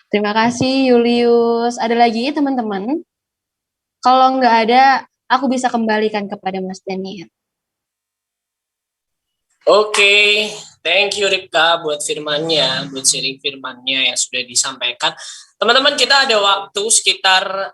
Terima kasih Julius. Ada lagi teman-teman? Kalau nggak ada, aku bisa kembalikan kepada Mas Daniel. Oke, thank you Ripka buat firmannya, buat sharing firmannya yang sudah disampaikan. Teman-teman, kita ada waktu sekitar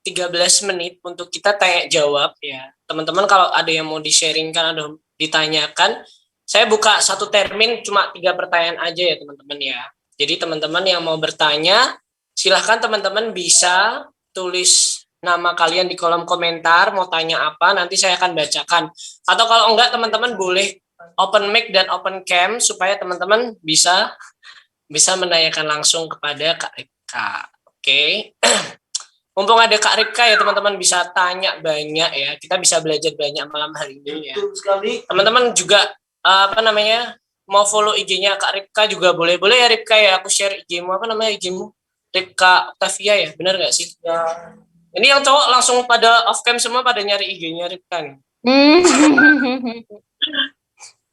13 menit untuk kita tanya jawab ya. Teman-teman kalau ada yang mau di-sharingkan atau ditanyakan, saya buka satu termin cuma 3 pertanyaan aja ya teman-teman ya. Jadi teman-teman yang mau bertanya, silahkan teman-teman bisa tulis nama kalian di kolom komentar, mau tanya apa, nanti saya akan bacakan. Atau kalau enggak, teman-teman boleh open mic dan open cam supaya teman-teman bisa menanyakan langsung kepada Kak Ripka. Oke. Mumpung ada Kak Ripka ya teman-teman bisa tanya banyak ya. Kita bisa belajar banyak malam hari ini ya. Teman-teman juga mau follow IG-nya Kak Ripka juga boleh ya Ripka ya. Aku share IG-mu, apa namanya IG-mu? Ripka Octavia ya, benar nggak sih? Ya. Ini yang cowok langsung pada off cam semua pada nyari IG-nya Ripka nih.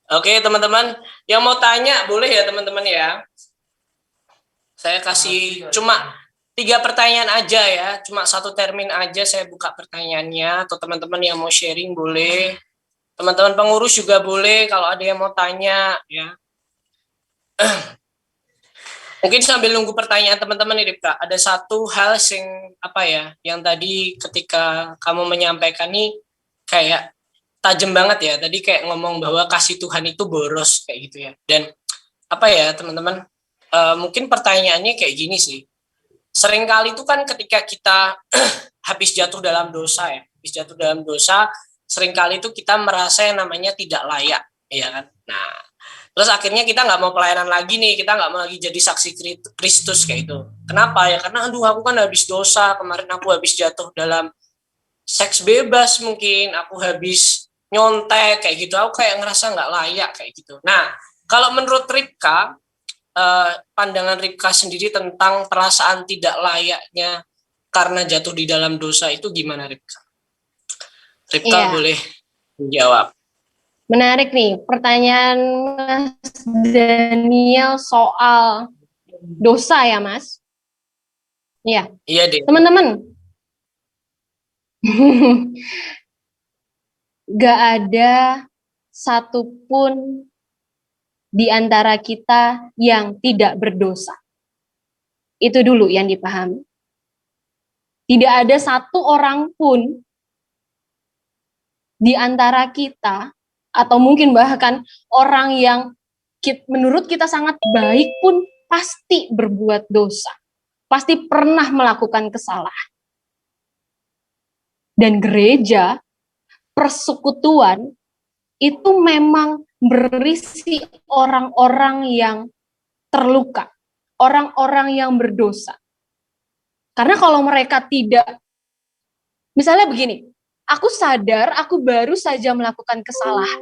Oke teman-teman, yang mau tanya boleh ya teman-teman ya. Saya kasih cuma 3 pertanyaan aja ya, cuma 1 termin aja saya buka pertanyaannya. Atau teman-teman yang mau sharing boleh, teman-teman pengurus juga boleh kalau ada yang mau tanya ya. Mungkin sambil nunggu pertanyaan teman-teman nih Ripka, ada satu hal yang tadi ketika kamu menyampaikan nih kayak tajam banget ya, tadi kayak ngomong bahwa kasih Tuhan itu boros kayak gitu ya. Dan teman-teman, mungkin pertanyaannya kayak gini sih, seringkali itu kan ketika kita habis jatuh dalam dosa, seringkali itu kita merasa yang namanya tidak layak, ya kan. Nah, terus akhirnya kita nggak mau pelayanan lagi nih, kita nggak mau lagi jadi saksi Kristus kayak itu. Kenapa ya? Karena aku kan habis dosa, kemarin aku habis jatuh dalam seks bebas mungkin, aku habis nyontek kayak gitu, aku kayak ngerasa nggak layak kayak gitu. Nah, kalau menurut Ripka, pandangan Ripka sendiri tentang perasaan tidak layaknya karena jatuh di dalam dosa itu gimana Ripka? Ripka boleh menjawab. Menarik nih pertanyaan Mas Daniel soal dosa ya Mas? Iya. Iya deh. Teman-teman, gak ada satupun di antara kita yang tidak berdosa. Itu dulu yang dipahami. Tidak ada satu orang pun di antara kita, atau mungkin bahkan orang yang menurut kita sangat baik pun pasti berbuat dosa. Pasti pernah melakukan kesalahan. Dan gereja, persekutuan, itu memang berisi orang-orang yang terluka, orang-orang yang berdosa. Karena kalau mereka tidak, misalnya begini, aku sadar aku baru saja melakukan kesalahan.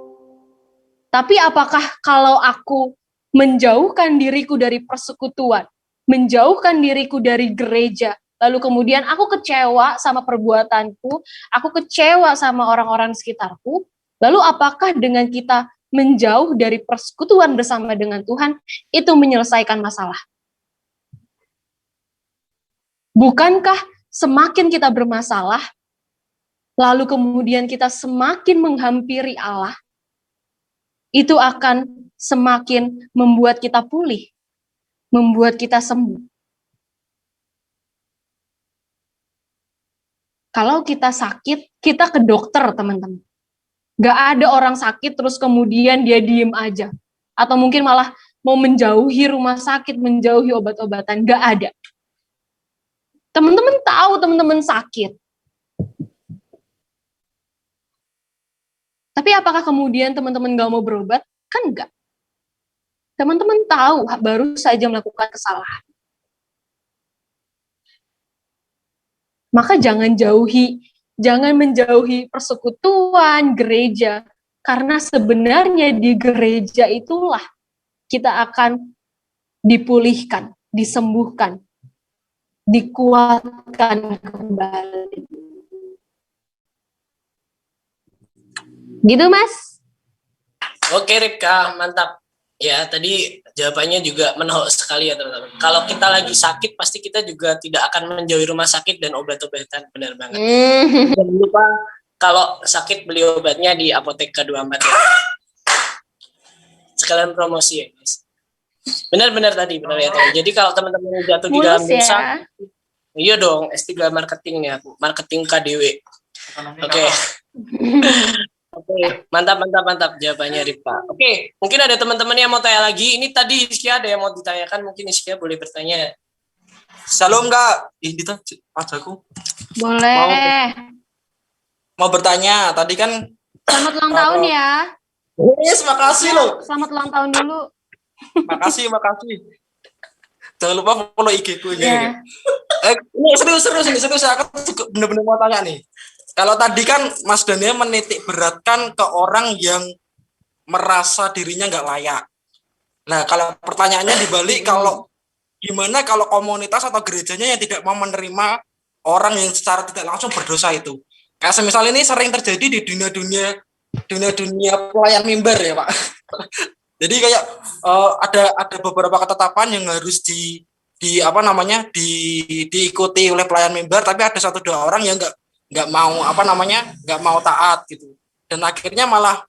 Tapi apakah kalau aku menjauhkan diriku dari persekutuan, menjauhkan diriku dari gereja, lalu kemudian aku kecewa sama perbuatanku, aku kecewa sama orang-orang sekitarku, lalu apakah dengan kita menjauh dari persekutuan bersama dengan Tuhan, itu menyelesaikan masalah? Bukankah semakin kita bermasalah, lalu kemudian kita semakin menghampiri Allah, itu akan semakin membuat kita pulih, membuat kita sembuh. Kalau kita sakit, kita ke dokter, teman-teman. Gak ada orang sakit terus kemudian dia diem aja. Atau mungkin malah mau menjauhi rumah sakit, menjauhi obat-obatan. Gak ada. Teman-teman tahu teman-teman sakit. Tapi apakah kemudian teman-teman gak mau berobat? Kan enggak. Teman-teman tahu baru saja melakukan kesalahan. Maka jangan menjauhi persekutuan, gereja. Karena sebenarnya di gereja itulah kita akan dipulihkan, disembuhkan, dikuatkan kembali. Gitu, Mas? Oke, Ripka, mantap. Ya, tadi jawabannya juga menohok sekali ya, teman-teman. Kalau kita lagi sakit, pasti kita juga tidak akan menjauhi rumah sakit dan obat-obatan. Benar banget. Jangan lupa, kalau sakit beli obatnya di apotek K24 ya. Sekalian promosi ya, guys. Benar-benar tadi, benar ya tadi. Jadi kalau teman-teman jatuh di dalam Mulus dosa, ya. iya dong, S3 marketing nih aku, marketing KDW. Oke. Oke, mantap jawabannya Ripka. Oke, mungkin ada teman-teman yang mau tanya lagi. Ini tadi Iskia ada yang mau ditanyakan, mungkin Iskia boleh bertanya. Shalom Kak. Ini tuh pacarku. Boleh. Mau bertanya. Tadi kan Selamat ulang tahun ya. yes, makasih loh. Selamat ulang tahun dulu. Makasih. Jangan lupa follow IG ku Ya. Ini serius. Aku bener-bener mau tanya nih. Kalau tadi kan Mas Daniel menitik beratkan ke orang yang merasa dirinya nggak layak. Nah, kalau pertanyaannya dibalik, kalau gimana kalau komunitas atau gerejanya yang tidak mau menerima orang yang secara tidak langsung berdosa itu? Kayak semisal ini sering terjadi di dunia pelayan mimbar ya Pak. Jadi kayak ada beberapa ketetapan yang harus diikuti oleh pelayan mimbar, tapi ada 1-2 orang yang nggak mau taat gitu, dan akhirnya malah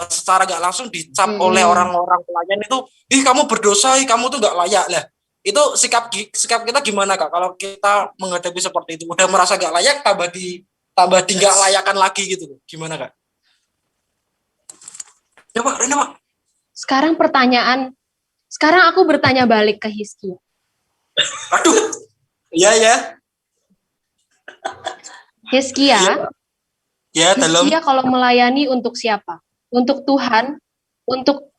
secara nggak langsung dicap oleh orang-orang pelayan itu, kamu berdosa, kamu tuh nggak layak lah. Itu sikap kita gimana Kak kalau kita menghadapi seperti itu, udah merasa nggak layak tambah di nggak layakan lagi gitu, gimana Kak? Ya Pak, Rena Pak. Sekarang aku bertanya balik ke Hizkia. Aduh, iya. Hizkia, Dalam kalau melayani untuk siapa? Untuk Tuhan?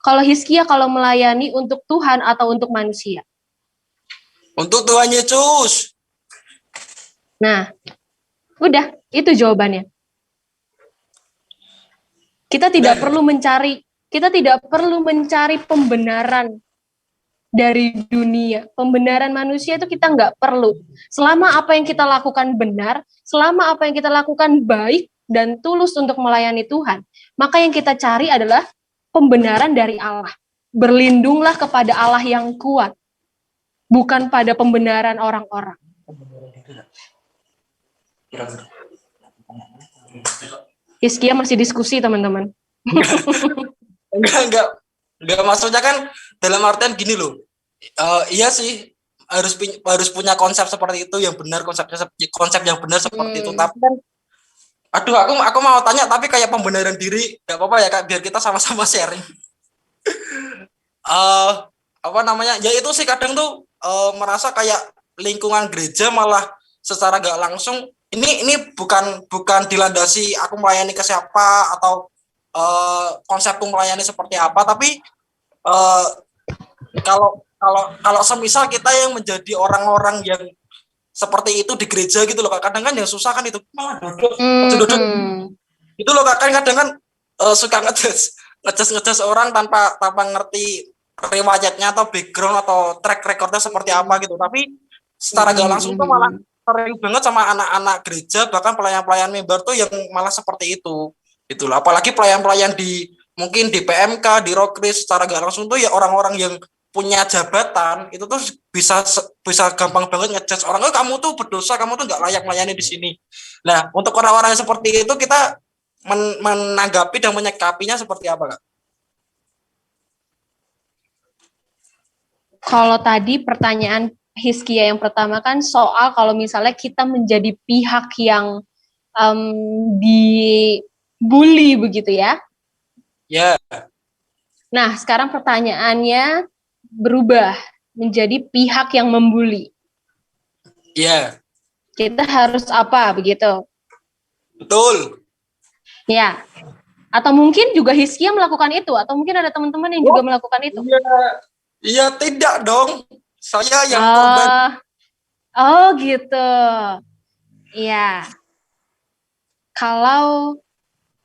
Kalau Hizkia kalau melayani untuk Tuhan atau untuk manusia? untuk Tuhan Yesus. Nah, udah, itu jawabannya. Kita tidak perlu mencari pembenaran dari dunia. Pembenaran manusia itu kita nggak perlu. Selama apa yang kita lakukan benar, selama apa yang kita lakukan baik dan tulus untuk melayani Tuhan, maka yang kita cari adalah pembenaran dari Allah. Berlindunglah kepada Allah yang kuat, bukan pada pembenaran orang-orang. Hizkia masih diskusi, teman-teman. Enggak, maksudnya kan dalam artian gini loh. Iya sih, harus punya konsep seperti itu yang benar, konsep yang benar seperti itu. Tapi kan aku mau tanya tapi kayak pembenaran diri, enggak apa-apa ya Kak, biar kita sama-sama sharing. Ya itu sih kadang tuh merasa kayak lingkungan gereja malah secara enggak langsung ini bukan dilandasi aku melayani ke siapa atau konsepku melayani seperti apa, tapi kalau semisal kita yang menjadi orang-orang yang seperti itu di gereja gitu loh Kak, kadang kan yang susah kan itu malah duduk itu loh Kak, kadang kan suka ngejas orang tanpa ngerti riwayatnya atau background atau track recordnya seperti apa gitu, tapi secara gak langsung tuh malah sering banget sama anak-anak gereja, bahkan pelayan-pelayan mimbar tuh yang malah seperti itu gitu loh. Apalagi pelayan-pelayan mungkin di PMK, di Rokris, secara gak langsung tuh ya orang-orang yang punya jabatan itu tuh bisa gampang banget ngejudge orang, kamu tuh berdosa, kamu tuh nggak layak melayani di sini. Nah, untuk orang-orang yang seperti itu kita menanggapi dan menyikapinya seperti apa Kak? Kalau tadi pertanyaan Hizkia yang pertama kan soal kalau misalnya kita menjadi pihak yang dibully begitu ya. Ya. Nah, sekarang pertanyaannya berubah menjadi pihak yang membuli. Ya. Kita harus apa begitu? Betul. Ya. Atau mungkin juga Hizkia melakukan itu, atau mungkin ada teman-teman yang juga melakukan itu. Iya, tidak dong. Saya yang korban. Oh gitu. Iya. Kalau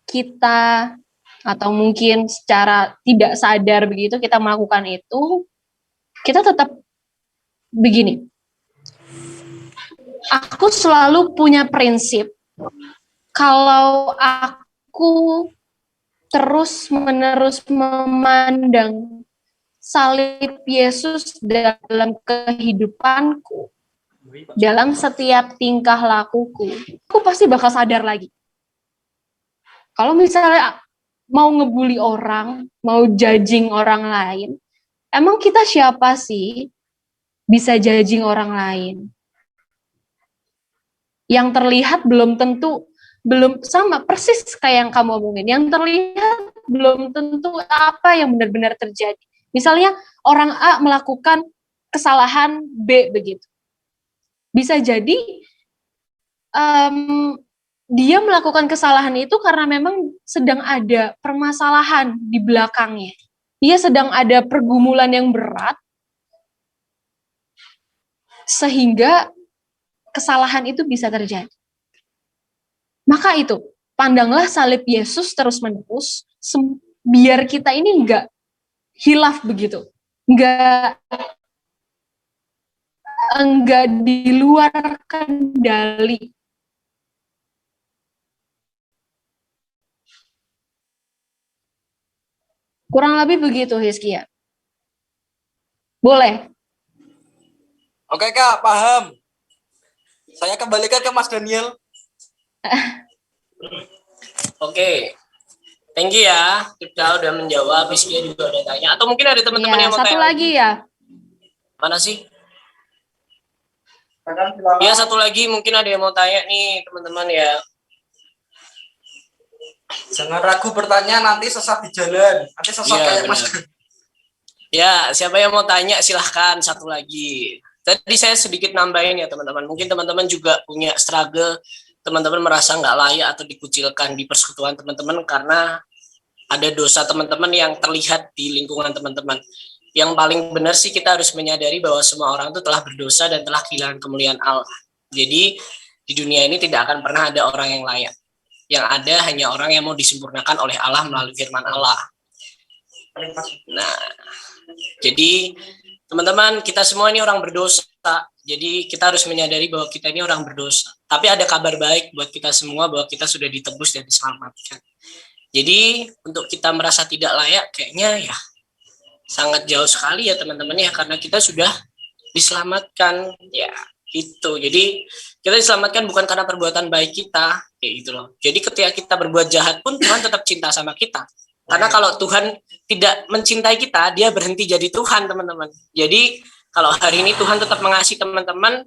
kita atau mungkin secara tidak sadar begitu kita melakukan itu, kita tetap begini. Aku selalu punya prinsip, kalau aku terus-menerus memandang salib Yesus dalam kehidupanku, dalam setiap tingkah lakuku, aku pasti bakal sadar lagi. Kalau misalnya mau ngebully orang, mau judging orang lain, emang kita siapa sih bisa judging orang lain? Yang terlihat belum tentu, belum sama persis kayak yang kamu omongin. Yang terlihat belum tentu apa yang benar-benar terjadi. Misalnya orang A melakukan kesalahan B begitu. Bisa jadi dia melakukan kesalahan itu karena memang sedang ada permasalahan di belakangnya. Dia sedang ada pergumulan yang berat, sehingga kesalahan itu bisa terjadi. Maka itu, pandanglah salib Yesus terus-menerus, biar kita ini enggak hilaf begitu. Enggak di luar kendali. Kurang lebih begitu, Hizkia. Boleh? Oke Kak, paham. Saya kembalikan ke Mas Daniel. Oke. Thank you ya. Kita udah menjawab, Hizkia juga udah tanya. Atau mungkin ada teman-teman Ya, yang mau satu tanya. lagi ya. Mana sih? Ya, satu lagi mungkin ada yang mau tanya nih, teman-teman ya. Jangan ragu bertanya, nanti sesat di jalan. Nanti sesat kayak Mas. Ya, siapa yang mau tanya silahkan satu lagi. Tadi saya sedikit nambahin ya teman-teman. Mungkin teman-teman juga punya struggle, teman-teman merasa nggak layak atau dikucilkan di persekutuan teman-teman karena ada dosa teman-teman yang terlihat di lingkungan teman-teman. Yang paling benar sih kita harus menyadari bahwa semua orang itu telah berdosa dan telah kehilangan kemuliaan Allah. Jadi di dunia ini tidak akan pernah ada orang yang layak. Yang ada hanya orang yang mau disempurnakan oleh Allah melalui firman Allah. Nah, jadi teman-teman, kita semua ini orang berdosa. Jadi kita harus menyadari bahwa kita ini orang berdosa. Tapi ada kabar baik buat kita semua bahwa kita sudah ditebus dan diselamatkan. Jadi untuk kita merasa tidak layak kayaknya ya sangat jauh sekali ya teman-teman ya, karena kita sudah diselamatkan ya itu. Jadi kita diselamatkan bukan karena perbuatan baik kita kayak gitu loh. Jadi ketika kita berbuat jahat pun Tuhan tetap cinta sama kita. Karena kalau Tuhan tidak mencintai kita, dia berhenti jadi Tuhan, teman-teman. Jadi kalau hari ini Tuhan tetap mengasihi teman-teman,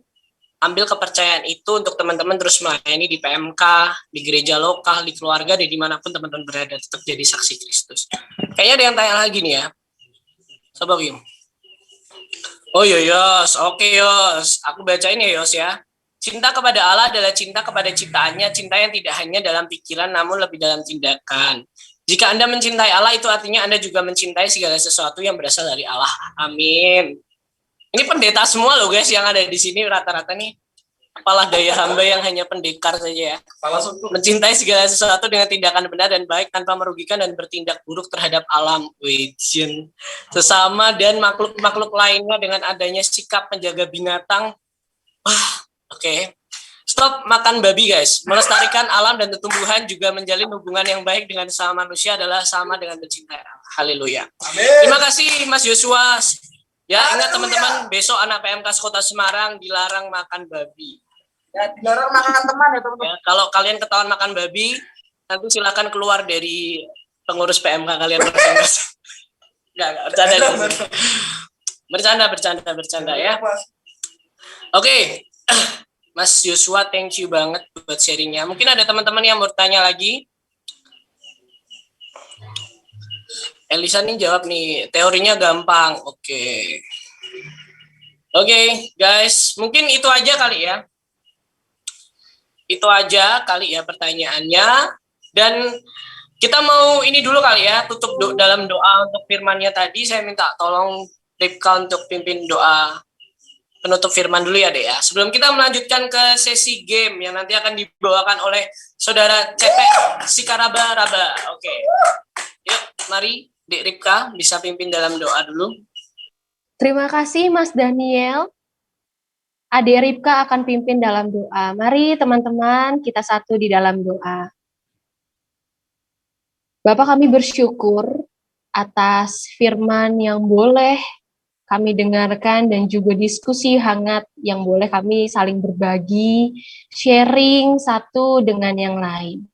ambil kepercayaan itu untuk teman-teman terus melayani di PMK, di gereja lokal, di keluarga, di dimanapun teman-teman berada, tetap jadi saksi Kristus. Kayaknya ada yang tanya lagi nih ya. Coba Kim. Oh iya Yos, oke Yos. Aku bacain ya Yos ya. Cinta kepada Allah adalah cinta kepada ciptaannya, cinta yang tidak hanya dalam pikiran namun lebih dalam tindakan. Jika Anda mencintai Allah, itu artinya Anda juga mencintai segala sesuatu yang berasal dari Allah. Amin. Ini pendeta semua loh guys yang ada di sini rata-rata nih. Kepala daya hamba yang hanya pendekar saja ya. Mencintai segala sesuatu dengan tindakan benar dan baik tanpa merugikan dan bertindak buruk terhadap alam, wajin, sesama dan makhluk-makhluk lainnya dengan adanya sikap menjaga binatang. Wah, oke. Stop makan babi guys. Melestarikan alam dan tumbuhan juga menjalin hubungan yang baik dengan sesama manusia adalah sama dengan mencintai Allah. Haleluya. Terima kasih Mas Yosua. Ya, ingat teman-teman, besok anak PMK Kota Semarang dilarang makan babi. Ya, dilarang makan teman ya teman-teman. Ya, kalau kalian ketahuan makan babi, nanti silakan keluar dari pengurus PMK kalian masing-masing. Enggak, bercanda. Bercanda ya. Oke, Mas Joshua, thank you banget buat sharingnya. Mungkin ada teman-teman yang mau tanya lagi. Elisa nih jawab nih, teorinya gampang. Oke, guys, mungkin itu aja kali ya. Itu aja kali ya pertanyaannya. Dan kita mau ini dulu kali ya, tutup dalam doa untuk firman-Nya tadi. Saya minta tolong Ripka untuk pimpin doa penutup firman dulu ya, Dek ya. Sebelum kita melanjutkan ke sesi game yang nanti akan dibawakan oleh Saudara Cetek Sikaraba-raba. Oke. Yuk, mari Dek Ripka bisa pimpin dalam doa dulu. Terima kasih Mas Daniel. Adik Ripka akan pimpin dalam doa. Mari teman-teman kita satu di dalam doa. Bapak, kami bersyukur atas firman yang boleh kami dengarkan dan juga diskusi hangat yang boleh kami saling berbagi, sharing satu dengan yang lain.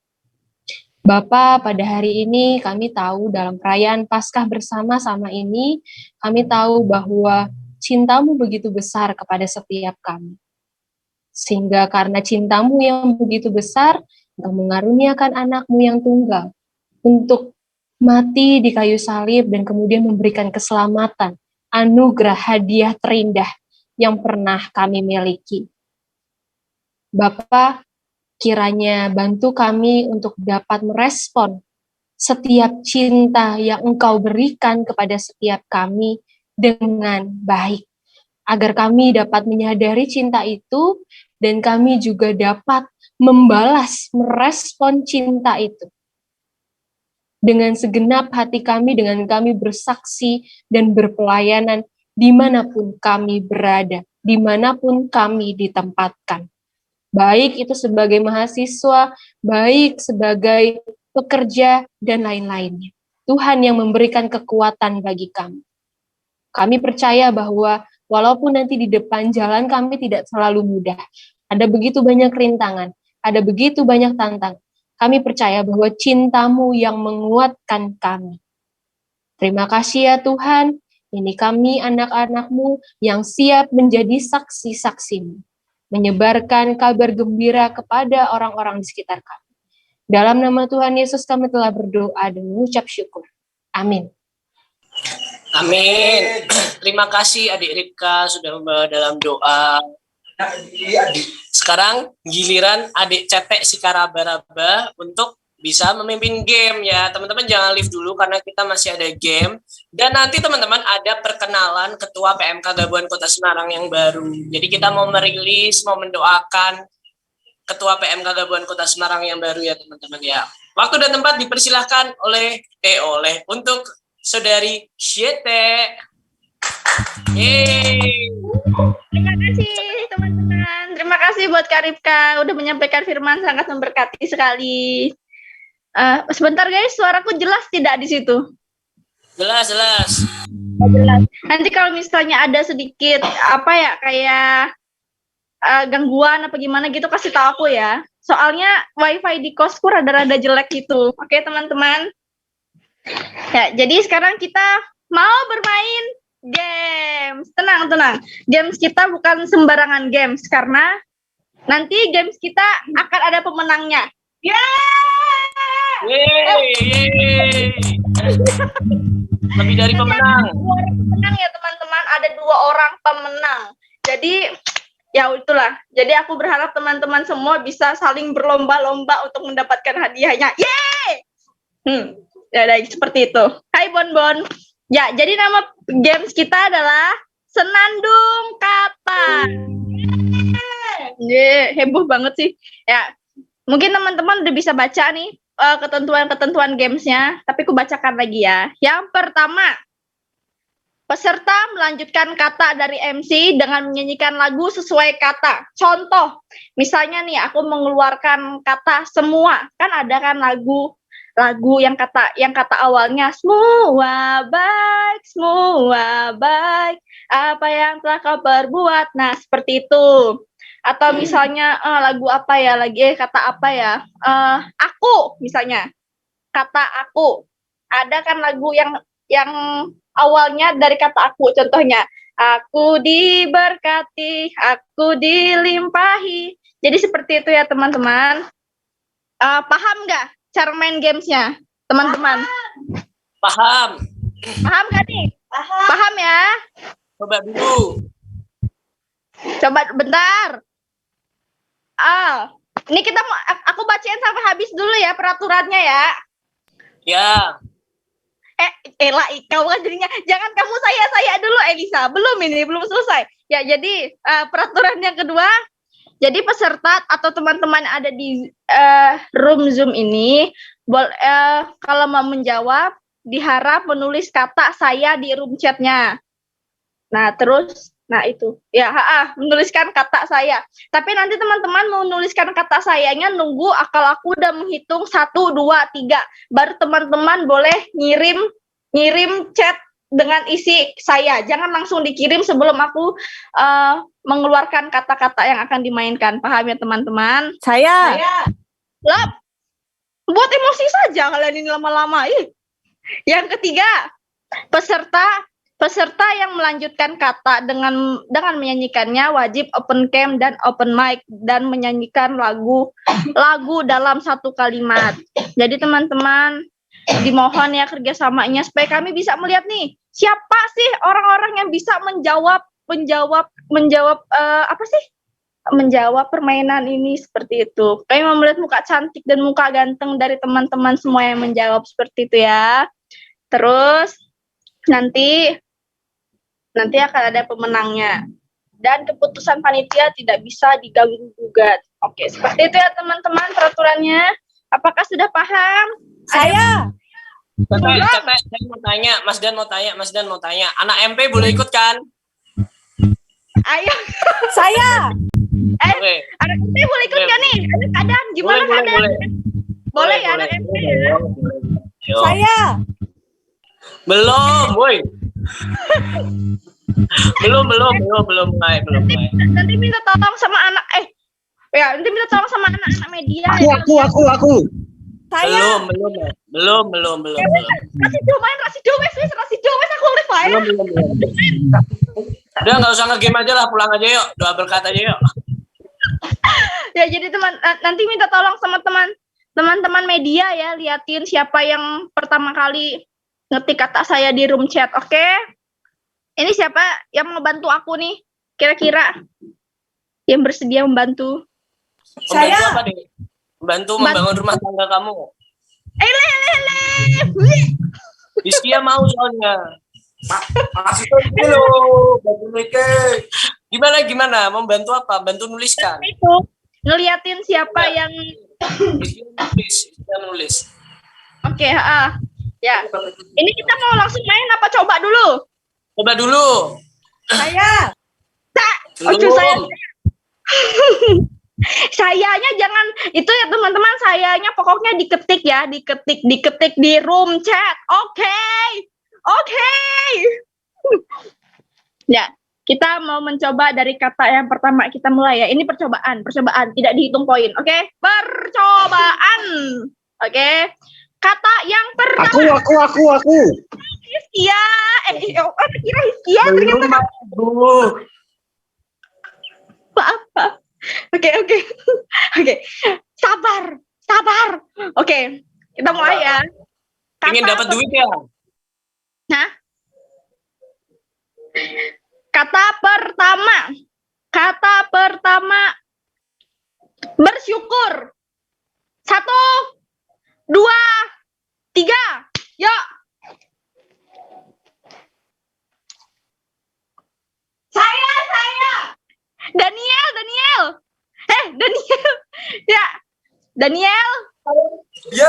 Bapak, pada hari ini kami tahu dalam perayaan Paskah bersama-sama ini, kami tahu bahwa cinta-Mu begitu besar kepada setiap kami. Sehingga karena cinta-Mu yang begitu besar, Engkau mengaruniakan anak-Mu yang tunggal untuk mati di kayu salib dan kemudian memberikan keselamatan, anugerah hadiah terindah yang pernah kami miliki. Bapa, kiranya bantu kami untuk dapat merespon setiap cinta yang Engkau berikan kepada setiap kami dengan baik, agar kami dapat menyadari cinta itu dan kami juga dapat membalas, merespon cinta itu dengan segenap hati kami, dengan kami bersaksi dan berpelayanan dimanapun kami berada, dimanapun kami ditempatkan. Baik itu sebagai mahasiswa, baik sebagai pekerja, dan lain-lainnya. Tuhan yang memberikan kekuatan bagi kami. Kami percaya bahwa walaupun nanti di depan jalan kami tidak selalu mudah, ada begitu banyak rintangan, ada begitu banyak tantangan, kami percaya bahwa cinta-Mu yang menguatkan kami. Terima kasih ya Tuhan, ini kami anak-anak-Mu yang siap menjadi saksi-saksi-Mu, menyebarkan kabar gembira kepada orang-orang di sekitar kami. Dalam nama Tuhan Yesus kami telah berdoa dan mengucap syukur. Amin. Amin. Terima kasih Adik Ripka sudah membawa dalam doa. Sekarang giliran Adik Cetek Sikaraba-raba untuk bisa memimpin game ya. Teman-teman jangan leave dulu karena kita masih ada game. Dan nanti teman-teman ada perkenalan Ketua PMK Gabungan Kota Semarang yang baru. Jadi kita mau merilis, mau mendoakan Ketua PMK Gabungan Kota Semarang yang baru ya teman-teman ya. Waktu dan tempat dipersilahkan untuk Saudari Cetek. Terima kasih teman-teman. Terima kasih buat Kak Ripka udah menyampaikan firman, sangat memberkati sekali. Sebentar guys, suaraku jelas tidak di situ? Jelas. Jelas. Nanti kalau misalnya ada sedikit kayak gangguan apa gimana gitu kasih tahu aku ya. Soalnya wifi di kosku rada-rada jelek gitu. Oke teman-teman. Ya, jadi sekarang kita mau bermain games. Tenang. Games kita bukan sembarangan games karena nanti games kita akan ada pemenangnya. Yeay. Lebih dari pemenang. Pemenang ya teman-teman, ada 2 orang pemenang. Jadi ya itulah. Jadi aku berharap teman-teman semua bisa saling berlomba-lomba untuk mendapatkan hadiahnya. Yeay! Ya, seperti itu. Hai Bon. Ya, jadi nama games kita adalah Senandung Kata. Heboh banget sih. Ya, mungkin teman-teman udah bisa baca nih ketentuan-ketentuan gamesnya, tapi aku bacakan lagi ya. Yang pertama, peserta melanjutkan kata dari MC dengan menyanyikan lagu sesuai kata. Contoh, misalnya nih aku mengeluarkan kata semua, kan ada kan lagu yang kata awalnya semua baik apa yang telah kau perbuat. Nah, seperti itu. Atau misalnya lagu apa ya lagi kata apa ya? Aku misalnya. Kata aku. Ada kan lagu yang awalnya dari kata aku, contohnya aku diberkati, aku dilimpahi. Jadi seperti itu ya teman-teman. Paham nggak cara main gamesnya, teman-teman? Paham. Paham nggak nih? Paham ya? Coba dulu. Coba bentar. Ini kita mau aku bacain sampai habis dulu ya peraturannya ya. Ya. Ella, kau kan jadinya jangan kamu saya dulu Elisa. Belum selesai. Ya, jadi peraturan yang kedua, jadi peserta atau teman-teman ada di room Zoom ini kalau mau menjawab diharap menulis kata saya di room chatnya. Nah, terus itu. Ya, menuliskan kata saya. Tapi nanti teman-teman mau menuliskan kata sayanya nunggu akal aku udah menghitung 1 2 3. Baru teman-teman boleh ngirim chat dengan isi saya. Jangan langsung dikirim sebelum aku mengeluarkan kata-kata yang akan dimainkan. Paham ya teman-teman? Saya. Lap. Buat emosi saja kalian ini lama-lama. Yang ketiga, peserta yang melanjutkan kata dengan menyanyikannya wajib open cam dan open mic dan menyanyikan lagu dalam satu kalimat. Jadi teman-teman dimohon ya kerjasamanya supaya kami bisa melihat nih siapa sih orang-orang yang bisa menjawab permainan ini seperti itu. Kami mau melihat muka cantik dan muka ganteng dari teman-teman semua yang menjawab seperti itu ya. Terus nanti akan ada pemenangnya dan keputusan panitia tidak bisa diganggu gugat. Oke, seperti itu ya teman-teman peraturannya. Apakah sudah paham? Saya. Saya mau tanya, Mas Dan mau tanya. Anak MP boleh ikut kan? Ayo. Saya. Oke. Anak MP boleh ikut nggak nih? Ada keadaan gimana keadaan? Boleh ya anak MP ya? Yo. Saya. Belum, woi. belum mulai. Nanti minta tolong sama anak nanti minta tolong sama anak-anak media. Aku. Saya. Belum. Rasido wes aku live ya. Belum. Udah nggak usah nge-game aja lah, pulang aja yuk. Doa berkat aja yuk. Ya jadi nanti minta tolong sama teman-teman media ya, liatin siapa yang pertama kali ngetik kata saya di room chat, oke? Ini siapa yang mau bantu aku nih? Kira-kira yang bersedia membantu? Membantu apa nih? Membantu membangun rumah tangga kamu. Rizkia mau soalnya. Masih dulu, bantu Mike. Gimana? Membantu apa? Bantu nuliskan. Itu ngeliatin siapa yang Rizkia nulis. Oke, ya. Ini kita mau langsung main apa coba dulu? Coba dulu. Saya. Saya. Sayanya jangan itu ya teman-teman, sayanya pokoknya diketik di room chat. Oke. Ya, kita mau mencoba dari kata yang pertama, kita mulai ya. Ini percobaan, tidak dihitung poin. Oke? Percobaan. Oke. Kata yang pertama. Aku. Hiskia. Kira Hiskia ternyata apa? Oke. Sabar. Oke, kita mulai ya. Ingin dapat duit ya? Nah. Kata pertama. Bersyukur. 1, 2, 3. Yuk. Saya. Daniel. Ya. Daniel. Dia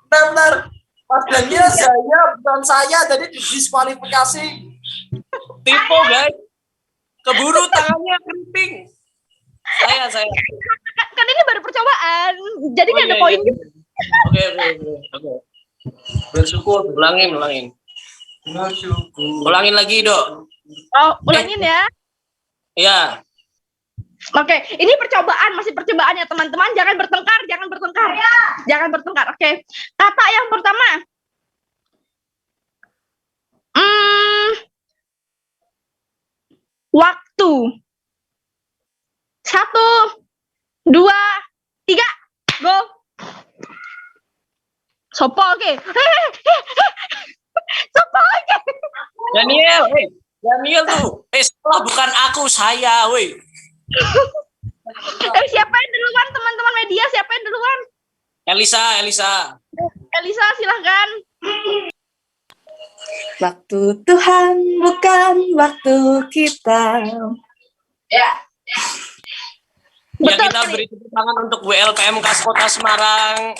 benar. Mas Daniel saya bukan saya, jadi didiskualifikasi. Tipu guys. Keburu tangannya keriting. Saya. Kan ini baru percobaan. Jadi nggak ada poin. Oke. Bersyukur. Ulangin. Ulangin lagi, Dok. Oh, ulangin ya. Iya. Oke, ini masih percobaan ya teman-teman. Jangan bertengkar. Jangan bertengkar. Oke. Kata yang pertama. waktu. 1, 2, 3, go. Sopo oke. Sopo oke. Daniel tuh. Salah bukan aku, saya, woi. Siapa yang duluan teman-teman media? Siapa yang duluan? Elisa. Elisa silahkan. Waktu Tuhan bukan waktu kita. Ya, Betul kita sekali. beri tepuk tangan untuk WLPMK Kota Semarang.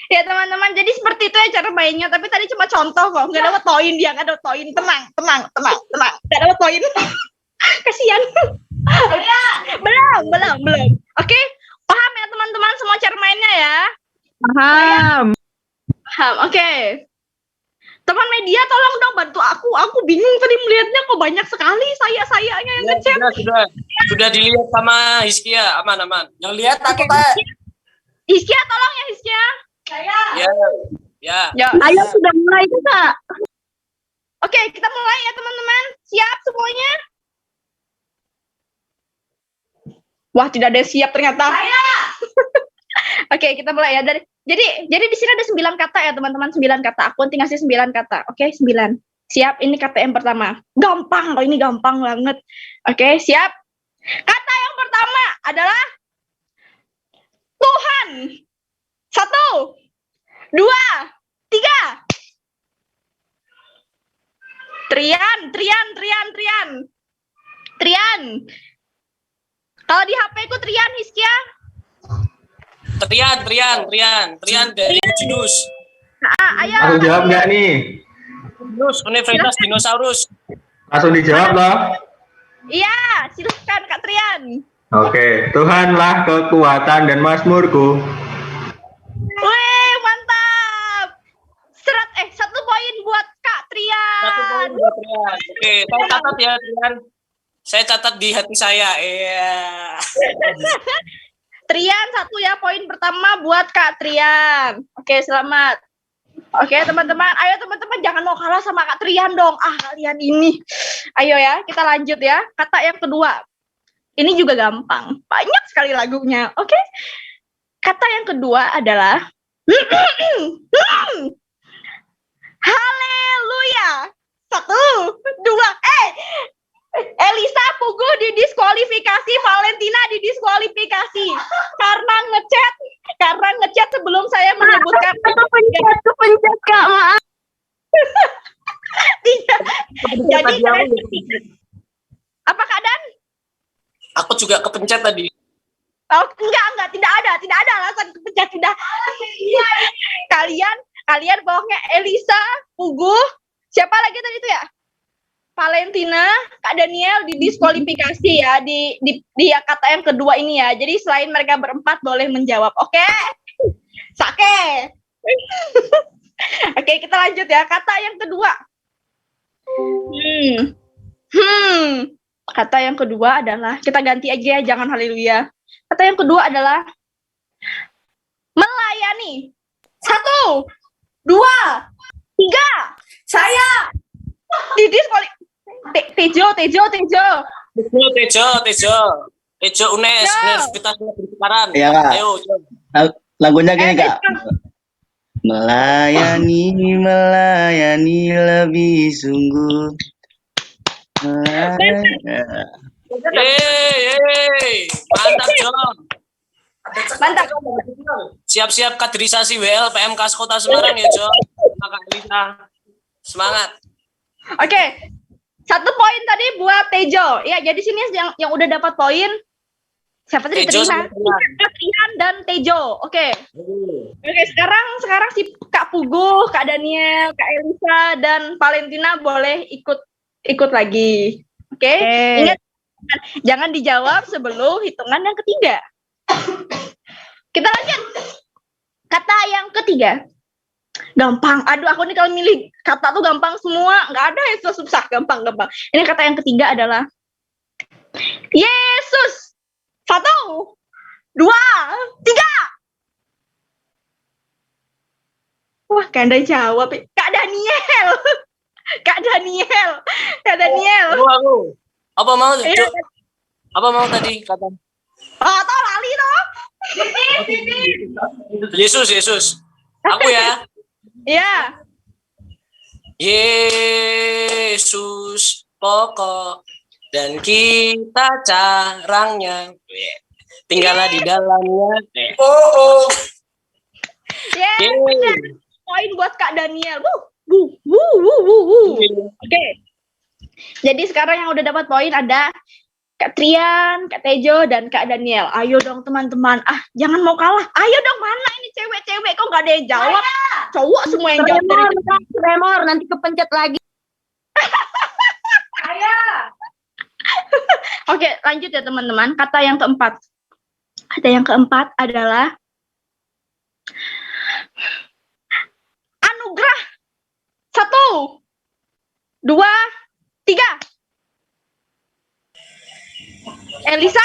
Ya teman-teman, jadi seperti itu ya cara mainnya. Tapi tadi cuma contoh kok, nggak dapat poin dia, nggak dapat poin. Tenang, nggak dapat poin. Kasihan. Belum. Oke, paham ya teman-teman semua cara mainnya ya? Paham. Oke. Teman media tolong dong bantu aku. Aku bingung tadi melihatnya kok banyak sekali sayanya yang ngechat. Sudah dilihat sama Hiskia, aman. Yang lihat aku teh. Hiskia tolong ya Hiskia. Ya. Ayo sudah mulai kita. Oke, kita mulai ya teman-teman. Siap semuanya? Wah, tidak ada yang siap ternyata. Oke, kita mulai ya. Jadi di sini ada 9 kata ya teman-teman, 9 kata. Aku nanti ngasih 9 kata. Oke, 9. Siap, ini kata yang pertama. Gampang, ini gampang banget. Oke, siap. Kata yang pertama adalah Tuhan. 1, 2, 3. Trian. Kalau di HP ku Trian, Hiskia. Trian dari Ujinus. Ayo. Langsung jawab nggak nih? Universitas Dinosaurus. Langsung dijawab loh. Iya, silakan Kak Trian. Oke, Tuhanlah kekuatan dan mazmurku. Wih, mantap. 1 poin buat Kak Trian. 1 poin buat Trian. Oke, saya catat ya Trian. Saya catat di hati saya. Iya. Trian 1 ya, poin pertama buat Kak Trian. Oke, selamat. Oke, teman-teman. Ayo teman-teman jangan mau kalah sama Kak Trian dong. Kalian ini. Ayo ya, kita lanjut ya. Kata yang kedua. Ini juga gampang. Banyak sekali lagunya. Oke. Kata yang kedua adalah haleluya. 1, 2. Elisa Pugu didiskualifikasi, Valentina didiskualifikasi karena ngechat sebelum saya menyebutkan. Kepencet Kak, maaf. Tidak. Jadi apa keadaan? Aku juga kepencet tadi. Oh, enggak, tidak ada alasan kepencet, tidak. Kalian bohongnya. Elisa Pugu, siapa lagi tadi itu ya? Valentina, Kak Daniel didiskualifikasi ya di kata yang kedua ini ya. Jadi selain mereka berempat boleh menjawab. Oke? Sake. Oke, kita lanjut ya. Kata yang kedua. Kata yang kedua adalah, kita ganti aja ya, jangan haleluya. Kata yang kedua adalah melayani. 1, 2, 3. Saya didiskualifikasi. Tejo. UNES, Universitas Negeri Iya, Kak. Ayo, Lagunya gini, Kak. Melayani lebih sungguh. Yeay. Mantap, John. Mantap. Siap-siap kaderisasi WLPMK Kota Semarang ya, John. Kakak Elisa. Semangat. Oke. 1 poin tadi buat Tejo. Ya, jadi sini yang udah dapat poin siapa tadi Tejo diterima? Trian dan Tejo. Oke. Oke, sekarang si Kak Pugu, Kak Daniel, Kak Elisa dan Valentina boleh ikut lagi. Oke? Ingat jangan dijawab sebelum hitungan yang ketiga. Kita lanjut. Kata yang ketiga. Gampang. Aduh, aku nih kalau milih kata tuh gampang semua. Nggak ada yang susah. Gampang. Ini kata yang ketiga adalah Yesus. 1, 2, 3. Wah, gak ada yang jawab. Kak Daniel. Kak Daniel. Kak Daniel. Aku. Apa mau? Iya. Cuk? Apa mau tadi kata? Oh, tau lali toh. Yesus. Aku ya. Iya. Yesus pokok dan kita carangnya. Tinggallah di dalamnya. Oh. Yeay. Poin buat Kak Daniel. Oke. Jadi sekarang yang udah dapat poin ada Kak Trian, Kak Tejo, dan Kak Daniel. Ayo dong teman-teman. Jangan mau kalah. Ayo dong, mana ini cewek-cewek kok nggak ada yang jawab? Cowok semua yang jawab dari Tremor, nanti kepencet lagi. Oke, lanjut ya teman-teman. Kata yang keempat. Kata yang keempat adalah anugerah. 1, 2, 3. Elisa.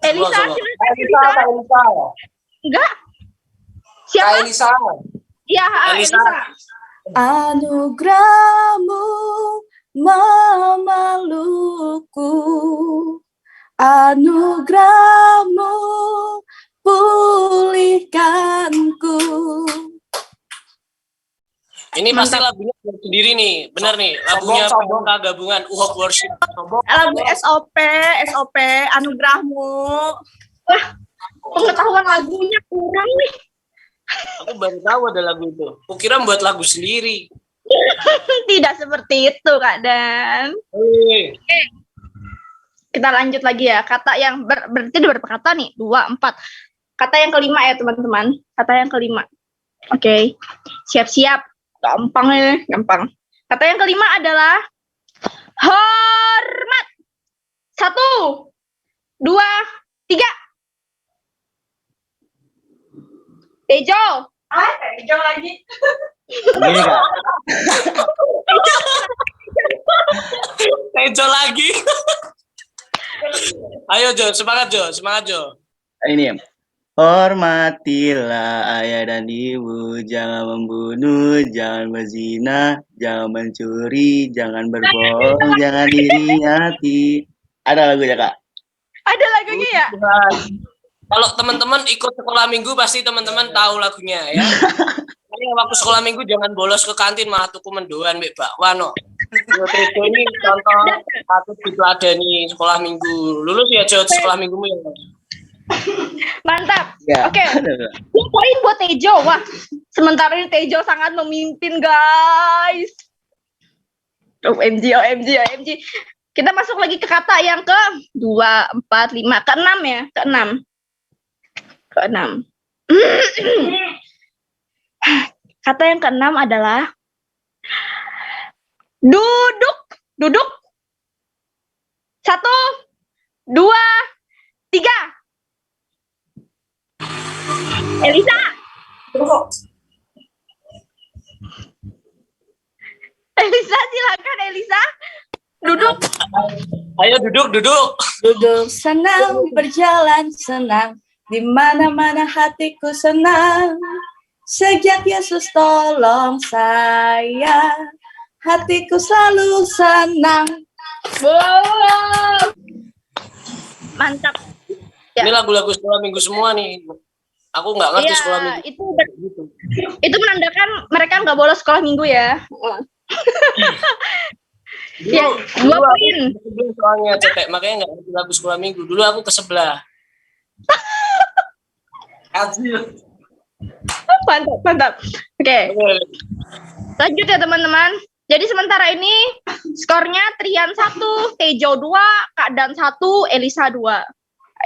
Elisa, silakan Elisa. Enggak. Siapa? Elisa. Ya, Elisa. Anugerahmu memelukku, anugerahmu pulihkanku. Ini pasti lagunya sendiri nih, benar nih. Lagunya PMK gabungan Uhok Worship. Lagu SOP, anugerahmu. Wah, pengetahuan lagunya kurang nih. Aku baru tahu ada lagu itu. Kukira buat lagu sendiri. Tidak seperti itu, Kak Dan. Oke. Kita lanjut lagi ya. Kata yang berarti ada berapa kata nih? 2, 4. Kata yang kelima ya, teman-teman. Kata yang kelima. Oke. Siap-siap. Gampang ya, gampang. Kata yang kelima adalah hormat. 1, 2, 3. Tejo. Tejo lagi. Gini Kak. Tejo lagi. Ayo Jo, semangat Jo. Ini hormatilah ayah dan ibu, jangan membunuh, jangan berzina, jangan mencuri, jangan berbohong, jangan iri hati. Ada lagunya Kak. Ada lagunya ya? Kalau teman-teman ikut sekolah minggu pasti teman-teman tahu lagunya ya. Ini waktu sekolah minggu jangan bolos ke kantin malah tuku mendoan mbek bakwan no. Tejo ini contoh patut diteladani sekolah minggu. Lulus ya Jo sekolah minggumu ya. Mantap. Ya. Oke. Poin buat Tejo. Wah, sementara ini Tejo sangat memimpin, guys. OMG. Kita masuk lagi ke kata yang ke 2, 4, 5, ke 6 ya, ke 6. Kata yang ke-6 adalah duduk. 1, 2, 3. Elisa. Elisa, silakan Elisa. Duduk. Ayo duduk. Duduk senang, berjalan senang, di mana-mana hatiku senang. Sejak Yesus tolong saya, hatiku selalu senang. Wow. Mantap. Ya. Ini lagu-lagu sekolah minggu semua nih. Aku nggak ngerti Iya, sekolah minggu. Itu menandakan mereka nggak bolos sekolah minggu ya. Ya, 2 poin. Soalnya cetek, makanya nggak ngerti lagu sekolah minggu. Dulu aku ke sebelah. Mantap. Oke. Lanjut ya teman-teman. Jadi sementara ini skornya Trian 1, Tejo 2, Kak Dan 1, Elisa 2.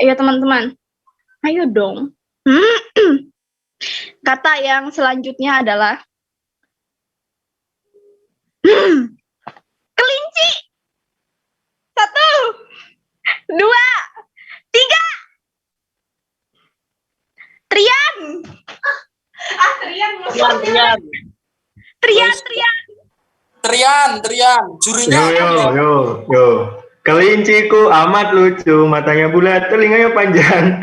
Ayo teman-teman. Ayo dong. Kata yang selanjutnya adalah kelinci. 1, 2, 3. Trian. Trian. Jurinya. Yo. Kelinciku amat lucu, matanya bulat, telinganya panjang.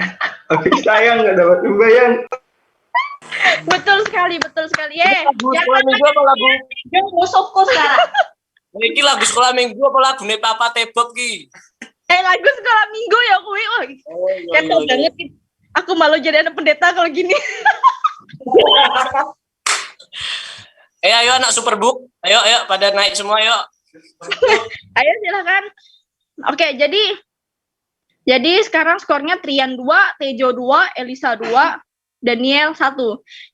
Habis sayang nggak dapat membayang. Betul sekali. Lagu sekolah minggu apa lagu? Yang musuhku sekarang. Ini lagu sekolah minggu apa lagu nih Papa Tebot ki? Lagu sekolah minggu ya kuwi. Oh, Kepo banget. Aku malu jadi anak pendeta kalau gini. Ayo anak Superbook. Ayo pada naik semua yuk. Ayo silakan. Oke, jadi sekarang skornya Trian 2, Tejo 2, Elisa 2, Daniel 1.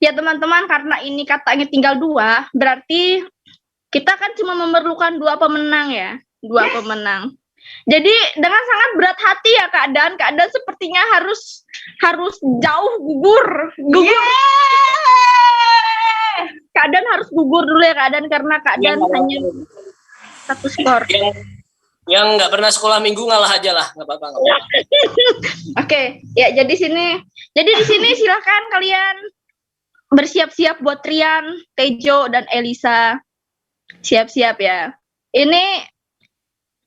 Ya teman-teman, karena ini katanya tinggal 2, berarti kita kan cuma memerlukan 2 pemenang ya. 2 pemenang. Jadi dengan sangat berat hati ya keadaan sepertinya harus jauh gugur. Keadaan harus gugur dulu ya karena keadaan hanya 1 skor. Yang nggak pernah sekolah minggu ngalah aja lah, nggak apa-apa. Oke, ya jadi di sini silakan kalian bersiap-siap buat Trian, Tejo dan Elisa. Siap-siap ya. Ini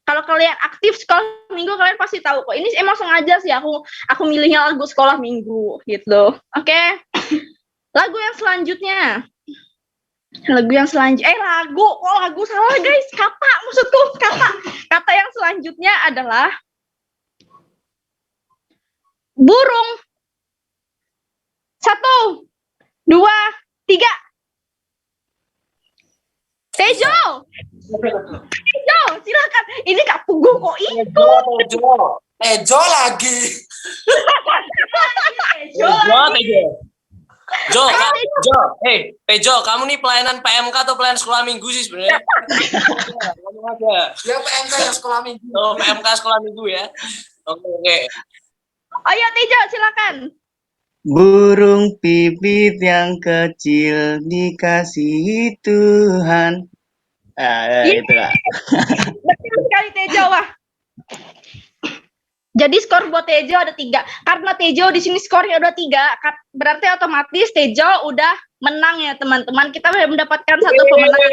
kalau kalian aktif sekolah minggu kalian pasti tahu kok. Ini emang sengaja sih aku milihnya lagu sekolah minggu gitu. Oke. Lagu yang selanjutnya. Lagu salah guys. Kata yang selanjutnya adalah burung. 1, 2, 3. Tejo, silakan. Ini Kak Pugu kok itu. Tejo lagi. Tejo, kamu nih pelayanan PMK atau pelayanan sekolah minggu sih sebenarnya? Ngomong aja. Dia PMK yang sekolah minggu. Oh, PMK sekolah minggu ya. Oke. Ayo Tejo, silakan. Burung pipit yang kecil dikasihi Tuhan. Itu lah. Betul sekali Tejo, wah. Jadi skor buat Tejo ada 3. Karena Tejo di sini skornya udah 3, berarti otomatis Tejo udah menang ya teman-teman. Kita udah mendapatkan 1 pemenang.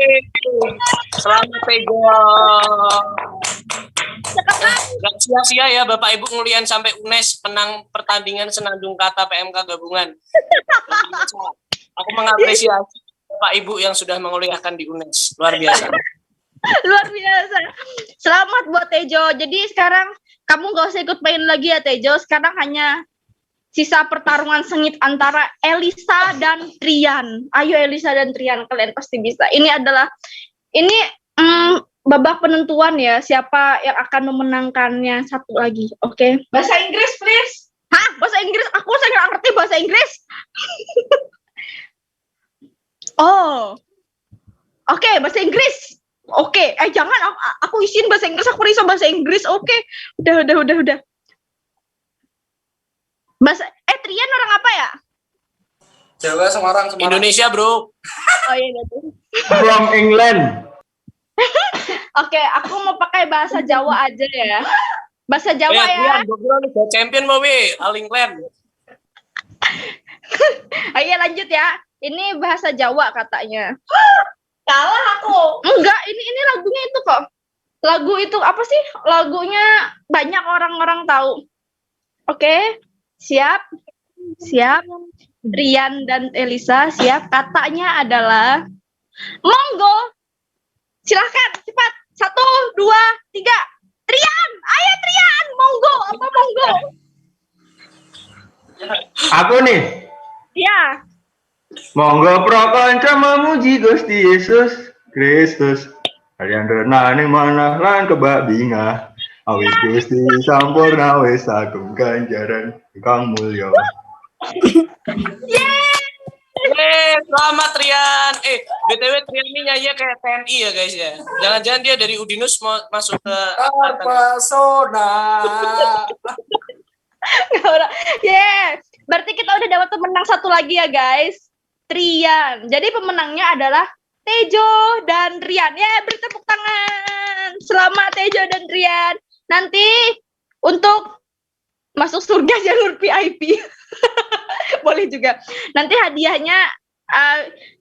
Selamat Tejo. Gak sia-sia ya Bapak Ibu ngulian sampai UNES menang pertandingan senandung kata PMK gabungan. Aku mengapresiasi Bapak Ibu yang sudah menguliahkan di UNES. Luar biasa. Luar biasa. Selamat buat Tejo. Jadi sekarang kamu gak usah ikut main lagi ya Tejo. Sekarang hanya sisa pertarungan sengit antara Elisa dan Trian. Ayo Elisa dan Trian, kalian pasti bisa. Ini babak penentuan ya, siapa yang akan memenangkannya satu lagi. Oke. Bahasa Inggris please. Hah? Bahasa Inggris? Aku nggak ngerti bahasa Inggris. Oh. Oke, bahasa Inggris. Oke, jangan aku isiin bahasa Inggris, aku risau bahasa Inggris. Oke. Udah. Trian orang apa ya? Jawa, Semarang. Indonesia, Bro. Oh iya betul. From England. Oke, aku mau pakai bahasa Jawa aja ya. Bahasa Jawa ya. Champion Bobi, All England. Ayo lanjut ya. Ini bahasa Jawa katanya. Kalah aku. Enggak, ini lagunya itu kok. Lagu itu apa sih? Lagunya banyak orang-orang tahu. Oke, siap. Rian dan Elisa siap. Katanya adalah monggo. Silahkan, cepat. 1, 2, 3. Trian, ayo Trian, monggo. Apa monggo? Aku nih. Ya. Monggo prakanca memuji Gusti Yesus Kristus. Kalian renang ning manah lan kebak bingah. Awit Gusti sampurna wis agung ganjaran kang mulya. Selamat Trian. BTW Trian ini nyanyi kayak TNI ya guys ya. Jangan-jangan dia dari Udinus mau masuk ke Pesona. Berarti kita udah dapat pemenang satu lagi ya guys. Trian. Jadi pemenangnya adalah Tejo dan Rian. Beri tepuk tangan. Selamat Tejo dan Rian. Nanti untuk masuk surga jalur VIP. Boleh juga. Nanti hadiahnya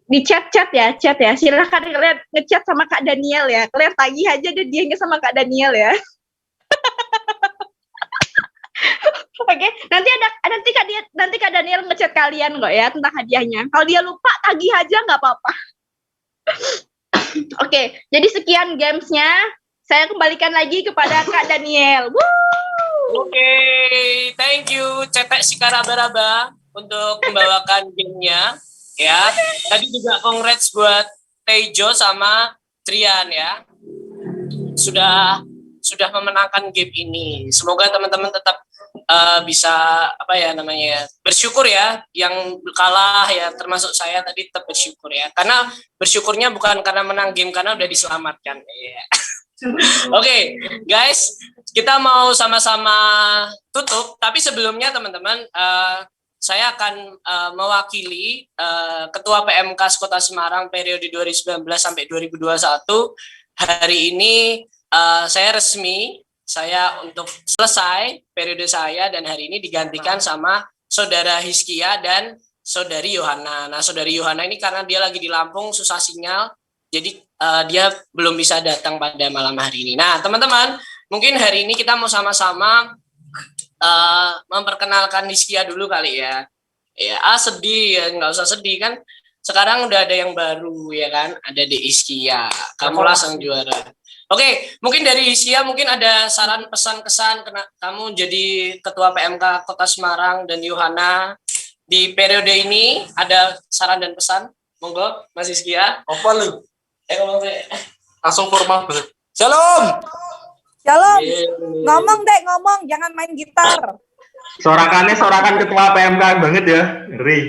di chat ya. Silahkan kalian ngechat sama Kak Daniel ya. Kalian tagih aja deh dianya sama Kak Daniel ya. Oke, nanti Kak Daniel ngechat kalian kok ya tentang hadiahnya. Kalau dia lupa tagih aja nggak apa-apa. Oke, jadi sekian gamesnya. Saya kembalikan lagi kepada Kak Daniel. Woo! Oke, thank you Cetek Sikaraba-raba untuk membawakan gamenya ya. Tadi juga congrats buat Tejo sama Trian ya. Sudah memenangkan game ini. Semoga teman-teman tetap bisa bersyukur ya. Yang kalah ya termasuk saya tadi tetap bersyukur ya. Karena bersyukurnya bukan karena menang game, karena udah diselamatkan. Oke, guys, kita mau sama-sama tutup. Tapi sebelumnya teman-teman, saya akan mewakili Ketua PMK Kota Semarang periode 2019 sampai 2021. Hari ini saya untuk selesai periode saya, dan hari ini digantikan sama Saudara Hizkia dan Saudari Yohana. Nah, Saudari Yohana ini karena dia lagi di Lampung susah sinyal, jadi dia belum bisa datang pada malam hari ini. Nah, teman-teman, mungkin hari ini kita mau sama-sama memperkenalkan Hizkia dulu kali ya. Ya, sedih ya, nggak usah sedih kan. Sekarang udah ada yang baru ya kan, ada di Hizkia. Kamulah sang juara. Oke, mungkin dari Hizkia mungkin ada saran, pesan, kesan kamu jadi Ketua PMK Kota Semarang dan Yohana di periode ini, ada saran dan pesan. Monggo, Mas Hizkia. Apa lu? Ngomong deh. Langsung formal banget. Shalom. Shalom. Ngomong, jangan main gitar. Sorakan ketua PMK banget ya. Ngeri.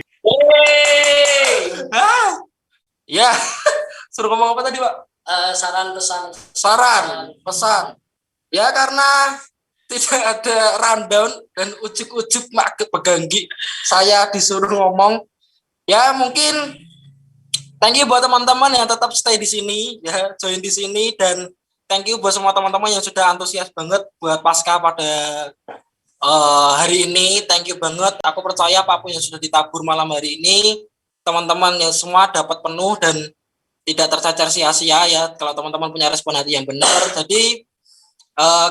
Ya. Suruh ngomong apa tadi, Pak? Saran, pesan. Saran, pesan. Ya karena tidak ada rundown dan ujuk-ujuk mak peganggi, saya disuruh ngomong. Ya mungkin thank you buat teman-teman yang tetap stay di sini ya, join di sini, dan thank you buat semua teman-teman yang sudah antusias banget buat pasca pada hari ini. Thank you banget. Aku percaya apapun yang sudah ditabur malam hari ini, teman-teman yang semua dapat penuh dan tidak tercacar sia-sia ya, kalau teman-teman punya respon hati yang benar. Jadi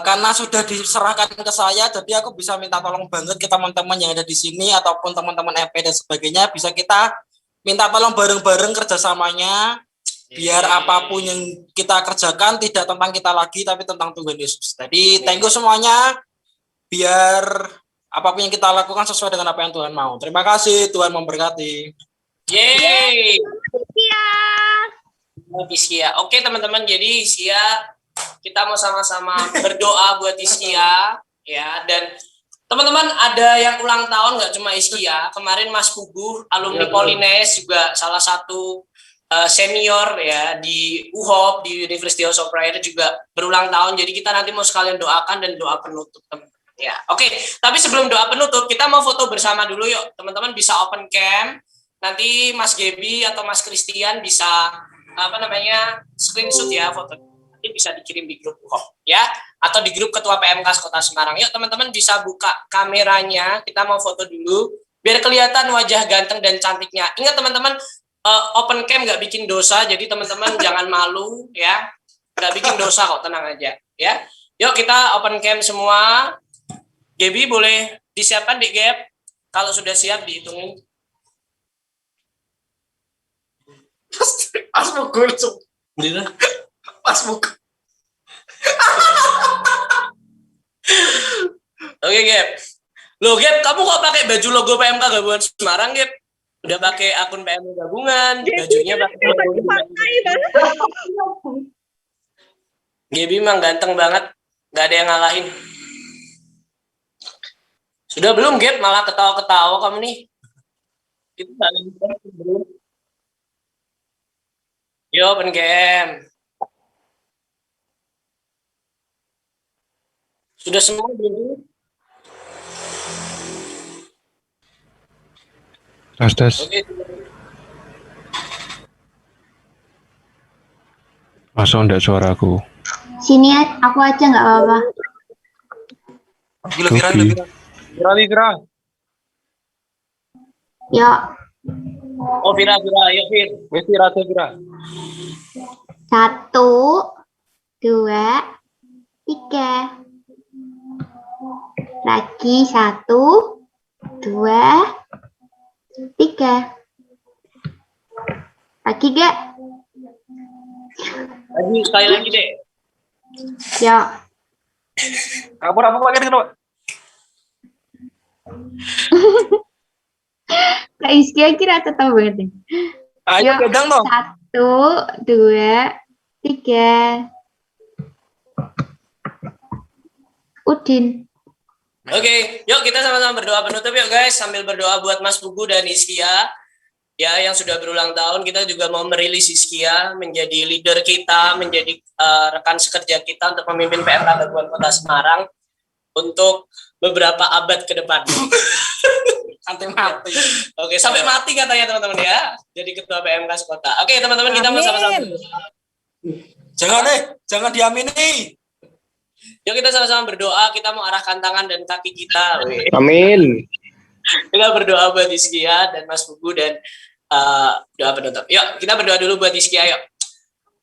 karena sudah diserahkan ke saya, jadi aku bisa minta tolong banget ke teman-teman yang ada di sini ataupun teman-teman EP dan sebagainya, bisa kita minta tolong bareng-bareng kerjasamanya, biar apapun yang kita kerjakan tidak tentang kita lagi, tapi tentang Tuhan Yesus. Jadi thank you semuanya, biar apapun yang kita lakukan sesuai dengan apa yang Tuhan mau. Terima kasih, Tuhan memberkati. Yeay. Hizkia. Hizkia. Oke teman-teman, jadi Hizkia, kita mau sama-sama berdoa buat Hizkia ya. Dan teman-teman, ada yang ulang tahun nggak cuma Hizkia. Kemarin Mas Puguh, alumni Polines, juga salah satu senior ya di UHOP, di University of Prayer, juga berulang tahun. Jadi kita nanti mau sekalian doakan dan doa penutup, teman-teman. Ya, oke. Tapi sebelum doa penutup, kita mau foto bersama dulu yuk. Teman-teman bisa open cam. Nanti Mas Gebi atau Mas Christian bisa screenshot ya foto. Nanti bisa dikirim di grup UHOP ya, atau di grup Ketua PMK Kota Semarang. Yuk teman-teman bisa buka kameranya, kita mau foto dulu biar kelihatan wajah ganteng dan cantiknya. Ingat teman-teman, open cam nggak bikin dosa, jadi teman-teman jangan malu ya, nggak bikin dosa kok, tenang aja ya. Yuk kita open cam semua. Gaby boleh disiapkan di gap, kalau sudah siap dihitungin. Pas mukul, pas mukul. Oke, Gap. Loh, Gap, kamu kok pakai baju logo PMK Gabungan Semarang, Gap? Udah pakai akun PMK Gabungan, bajunya pakai logo. Gaby emang ganteng banget, nggak ada yang ngalahin. Sudah belum, Gap? Malah ketawa-ketawa kamu nih. Itu belum. Yo, open cam. Sudah semua belum? Tes. Oke. Masuk enggak suaraku? Sini aku aja nggak apa-apa. Vira. Yuk. Oh, Vira, yuk Vir. Vira. 1, 2, 3. Lagi 1, 2, 3. Lagi gak? Lagi sekali lagi deh. Yuk. Kamu apa pakai gitu? Kak Iskia kira tahu banget nih. Ayo Yuk, gedang dong. 1, 2, 3. Udin. Oke, yuk kita sama-sama berdoa penutup yuk guys, sambil berdoa buat Mas Pugu dan Iskia. Ya, yang sudah berulang tahun, kita juga mau merilis Iskia menjadi leader kita, menjadi rekan sekerja kita untuk memimpin PMK Gabungan Kota Semarang untuk beberapa abad ke depan. Sampai mati. Oke, sampai mati katanya teman-teman ya. Jadi ketua PMK sekota. Oke, teman-teman kita mau sama-sama berdoa. Jangan diamini. Yuk kita sama-sama berdoa, kita mau arahkan tangan dan kaki kita. Amin. Kita berdoa buat Iskia dan Mas Pugu dan doa penutup. Yuk, kita berdoa dulu buat Iskia, yuk.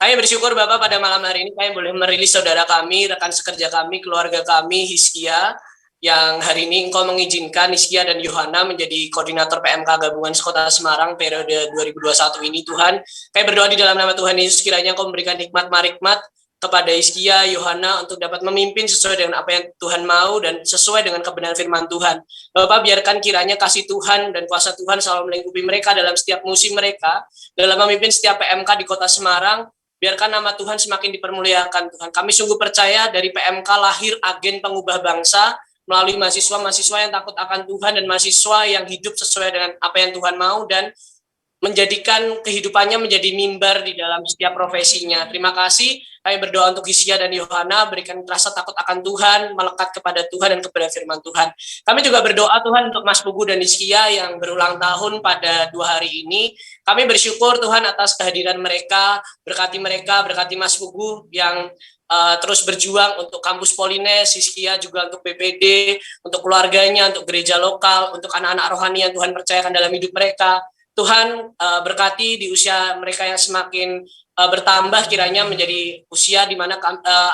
Kami bersyukur Bapak pada malam hari ini kami boleh merilis saudara kami, rekan sekerja kami, keluarga kami, Hiskia, yang hari ini Engkau mengizinkan Hiskia dan Yohana menjadi koordinator PMK Gabungan Sekota Semarang periode 2021 ini, Tuhan. Kami berdoa di dalam nama Tuhan Yesus, kiranya Engkau memberikan hikmat marikmat kepada Hiskia, Yohana untuk dapat memimpin sesuai dengan apa yang Tuhan mau dan sesuai dengan kebenaran firman Tuhan. Bapak, biarkan kiranya kasih Tuhan dan kuasa Tuhan selalu melingkupi mereka dalam setiap musim mereka, dalam memimpin setiap PMK di Kota Semarang. Biarkan nama Tuhan semakin dipermuliakan, Tuhan. Kami sungguh percaya dari PMK lahir agen pengubah bangsa melalui mahasiswa-mahasiswa yang takut akan Tuhan dan mahasiswa yang hidup sesuai dengan apa yang Tuhan mau dan menjadikan kehidupannya menjadi mimbar di dalam setiap profesinya. Terima kasih. Kami berdoa untuk Hiskia dan Yohana, berikan rasa takut akan Tuhan, melekat kepada Tuhan dan kepada firman Tuhan. Kami juga berdoa Tuhan untuk Mas Pugu dan Hiskia yang berulang tahun pada 2 hari ini. Kami bersyukur Tuhan atas kehadiran mereka, berkati Mas Pugu yang terus berjuang untuk kampus Polines, Hiskia juga untuk BPD, untuk keluarganya, untuk gereja lokal, untuk anak-anak rohani yang Tuhan percayakan dalam hidup mereka. Tuhan berkati di usia mereka yang semakin bertambah, kiranya menjadi usia di mana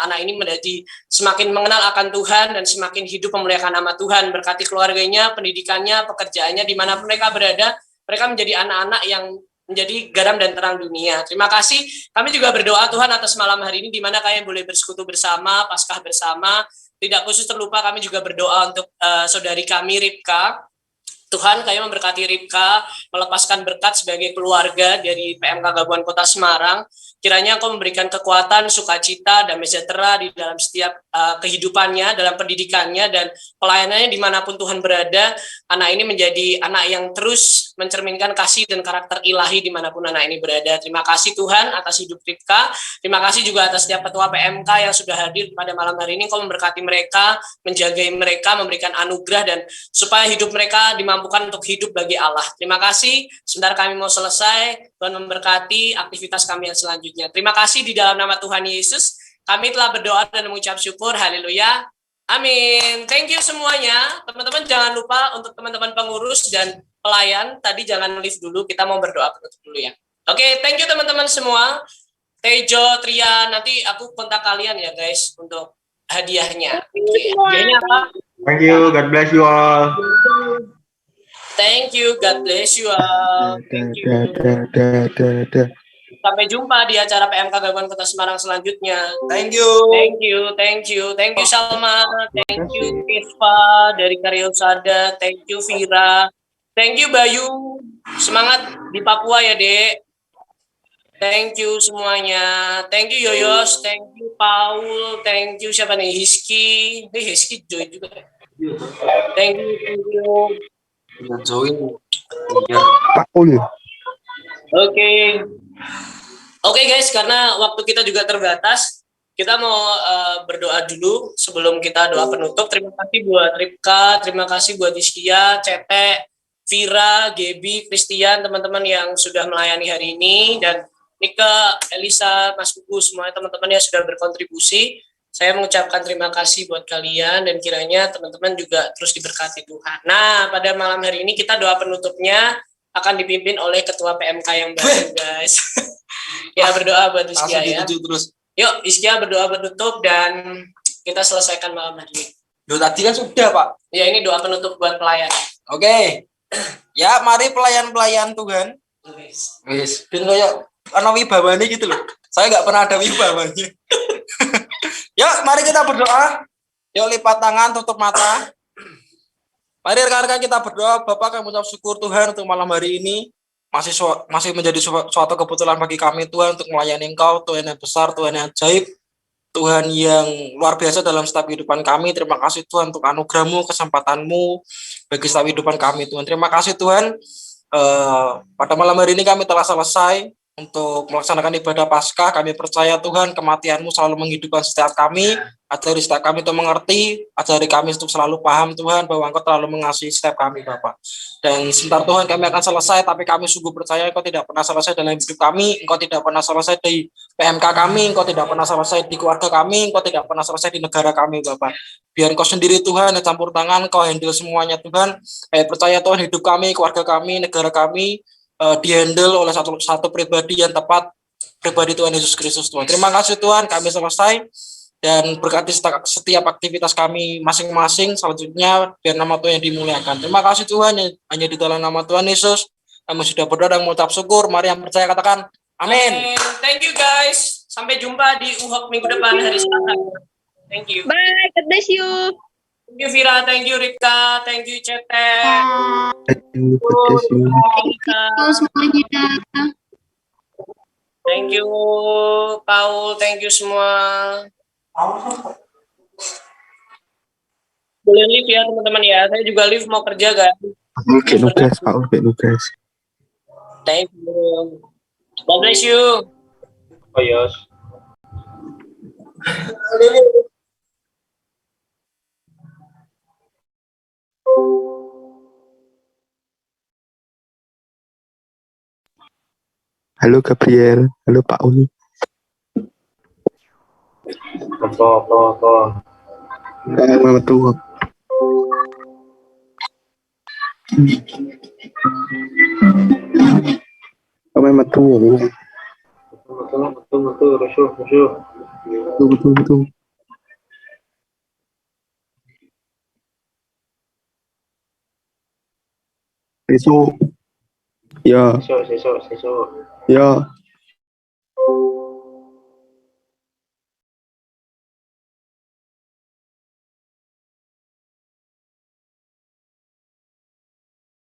anak ini menjadi semakin mengenal akan Tuhan dan semakin hidup memuliakan nama Tuhan. Berkati keluarganya, pendidikannya, pekerjaannya, dimanapun mereka berada, mereka menjadi anak-anak yang menjadi garam dan terang dunia. Terima kasih. Kami juga berdoa Tuhan atas malam hari ini di mana kalian boleh bersekutu bersama, Paskah bersama. Tidak khusus terlupa kami juga berdoa untuk saudari kami Ripka. Tuhan, kami memberkati Ripka, melepaskan berkat sebagai keluarga dari PMK Gabungan Kota Semarang. Kiranya Engkau memberikan kekuatan, sukacita, damai sejahtera di dalam setiap kehidupannya, dalam pendidikannya, dan pelayanannya dimanapun Tuhan berada. Anak ini menjadi anak yang terus mencerminkan kasih dan karakter ilahi dimanapun anak ini berada. Terima kasih Tuhan atas hidup Ripka. Terima kasih juga atas setiap ketua PMK yang sudah hadir pada malam hari ini. Engkau memberkati mereka, menjagai mereka, memberikan anugerah, dan supaya hidup mereka dimampukan untuk hidup bagi Allah. Terima kasih. Sebentar kami mau selesai. Tuhan memberkati aktivitas kami yang selanjutnya. Terima kasih di dalam nama Tuhan Yesus. Kami telah berdoa dan mengucap syukur. Haleluya. Amin. Thank you semuanya. Teman-teman jangan lupa untuk teman-teman pengurus dan pelayan. Tadi jangan leave dulu. Kita mau berdoa penutup dulu ya. Oke, thank you teman-teman semua. Tejo, Tria, nanti aku kontak kalian ya guys untuk hadiahnya. Hadiahnya apa? Thank you. God bless you all. Thank you. God bless you all. Thank you. Sampai jumpa di acara PMK Gabungan Kota Semarang selanjutnya. Thank you. Thank you. Thank you. Thank you Salma. Thank you Eva dari Karya Usada. Thank you Vira. Thank you Bayu. Semangat di Papua ya, Dek. Thank you semuanya. Thank you Yoyos. Thank you Paul. Thank you siapa nih? Hiski. Hiski join juga. Thank you. Thank you. Join. Paul. Oke guys, karena waktu kita juga terbatas, kita mau berdoa dulu sebelum kita doa penutup. Terima kasih buat Ripka, terima kasih buat Hiskia, Cete, Vira, Gebi, Christian, teman-teman yang sudah melayani hari ini, dan Nika, Elisa, Mas Pugu, semuanya teman-teman yang sudah berkontribusi. Saya mengucapkan terima kasih buat kalian dan kiranya teman-teman juga terus diberkati Tuhan. Nah, pada malam hari ini kita doa penutupnya akan dipimpin oleh Ketua PMK yang baru, guys. Ya, berdoa buat Hiskia ya. Yuk, Hiskia berdoa penutup dan kita selesaikan malam hari ini. Yo tadi kan sudah, Pak. Ya, ini doa penutup buat pelayan. Oke. Ya, mari pelayan-pelayan Tuhan. Wis, ben koyo ana wibawanya gitu loh. Saya nggak pernah ada wibawanya. Yuk, mari kita berdoa. Yuk lipat tangan, tutup mata. Mari rekan-rekan kita berdoa. Bapak, kami ucap syukur Tuhan untuk malam hari ini. Masih menjadi suatu kebetulan bagi kami Tuhan untuk melayani Engkau, Tuhan yang besar, Tuhan yang ajaib, Tuhan yang luar biasa dalam setiap kehidupan kami. Terima kasih Tuhan untuk anugerah-Mu, kesempatan-Mu bagi setiap kehidupan kami Tuhan. Terima kasih Tuhan. Pada malam hari ini kami telah selesai untuk melaksanakan ibadah Paskah. Kami percaya Tuhan kematian-Mu selalu menghidupkan setiap kami. Ajari setiap kami untuk mengerti, ajari kami untuk selalu paham Tuhan bahwa Engkau terlalu mengasihi setiap kami Bapak. Dan sebentar Tuhan kami akan selesai, tapi kami sungguh percaya Engkau tidak pernah selesai dalam hidup kami, Engkau tidak pernah selesai di PMK kami, Engkau tidak pernah selesai di keluarga kami, Engkau tidak pernah selesai di negara kami Bapak. Biar Engkau sendiri Tuhan yang campur tangan, Engkau handle semuanya Tuhan. Percaya Tuhan hidup kami, keluarga kami, negara kami dihandle oleh satu pribadi yang tepat, pribadi Tuhan Yesus Kristus Tuhan. Terima kasih Tuhan, kami selesai. Dan berkati setiap aktivitas kami masing-masing. Selanjutnya biar nama Tuhan yang dimuliakan. Terima kasih Tuhan, hanya di dalam nama Tuhan Yesus kami sudah berdoa dan mengucap syukur. Mari yang percaya katakan amin. Thank you guys, sampai jumpa di UHOK minggu depan hari Selasa. Thank you. Bye, God bless you. Thank you Vira, thank you Rika, thank you Cete. Semuanya. Thank you Paul, thank you semua. Boleh live ya teman-teman ya, saya juga live mau kerja guys. Oke, nugas, Pak. Oke, nugas. Thank you. God bless you. Oh yes. Halo Gabriel, halo Pak Uni. Apa. Mama tua. Mama tua. Betul, rusuh. Betul. Besok. Ya. Sesuk. Ya.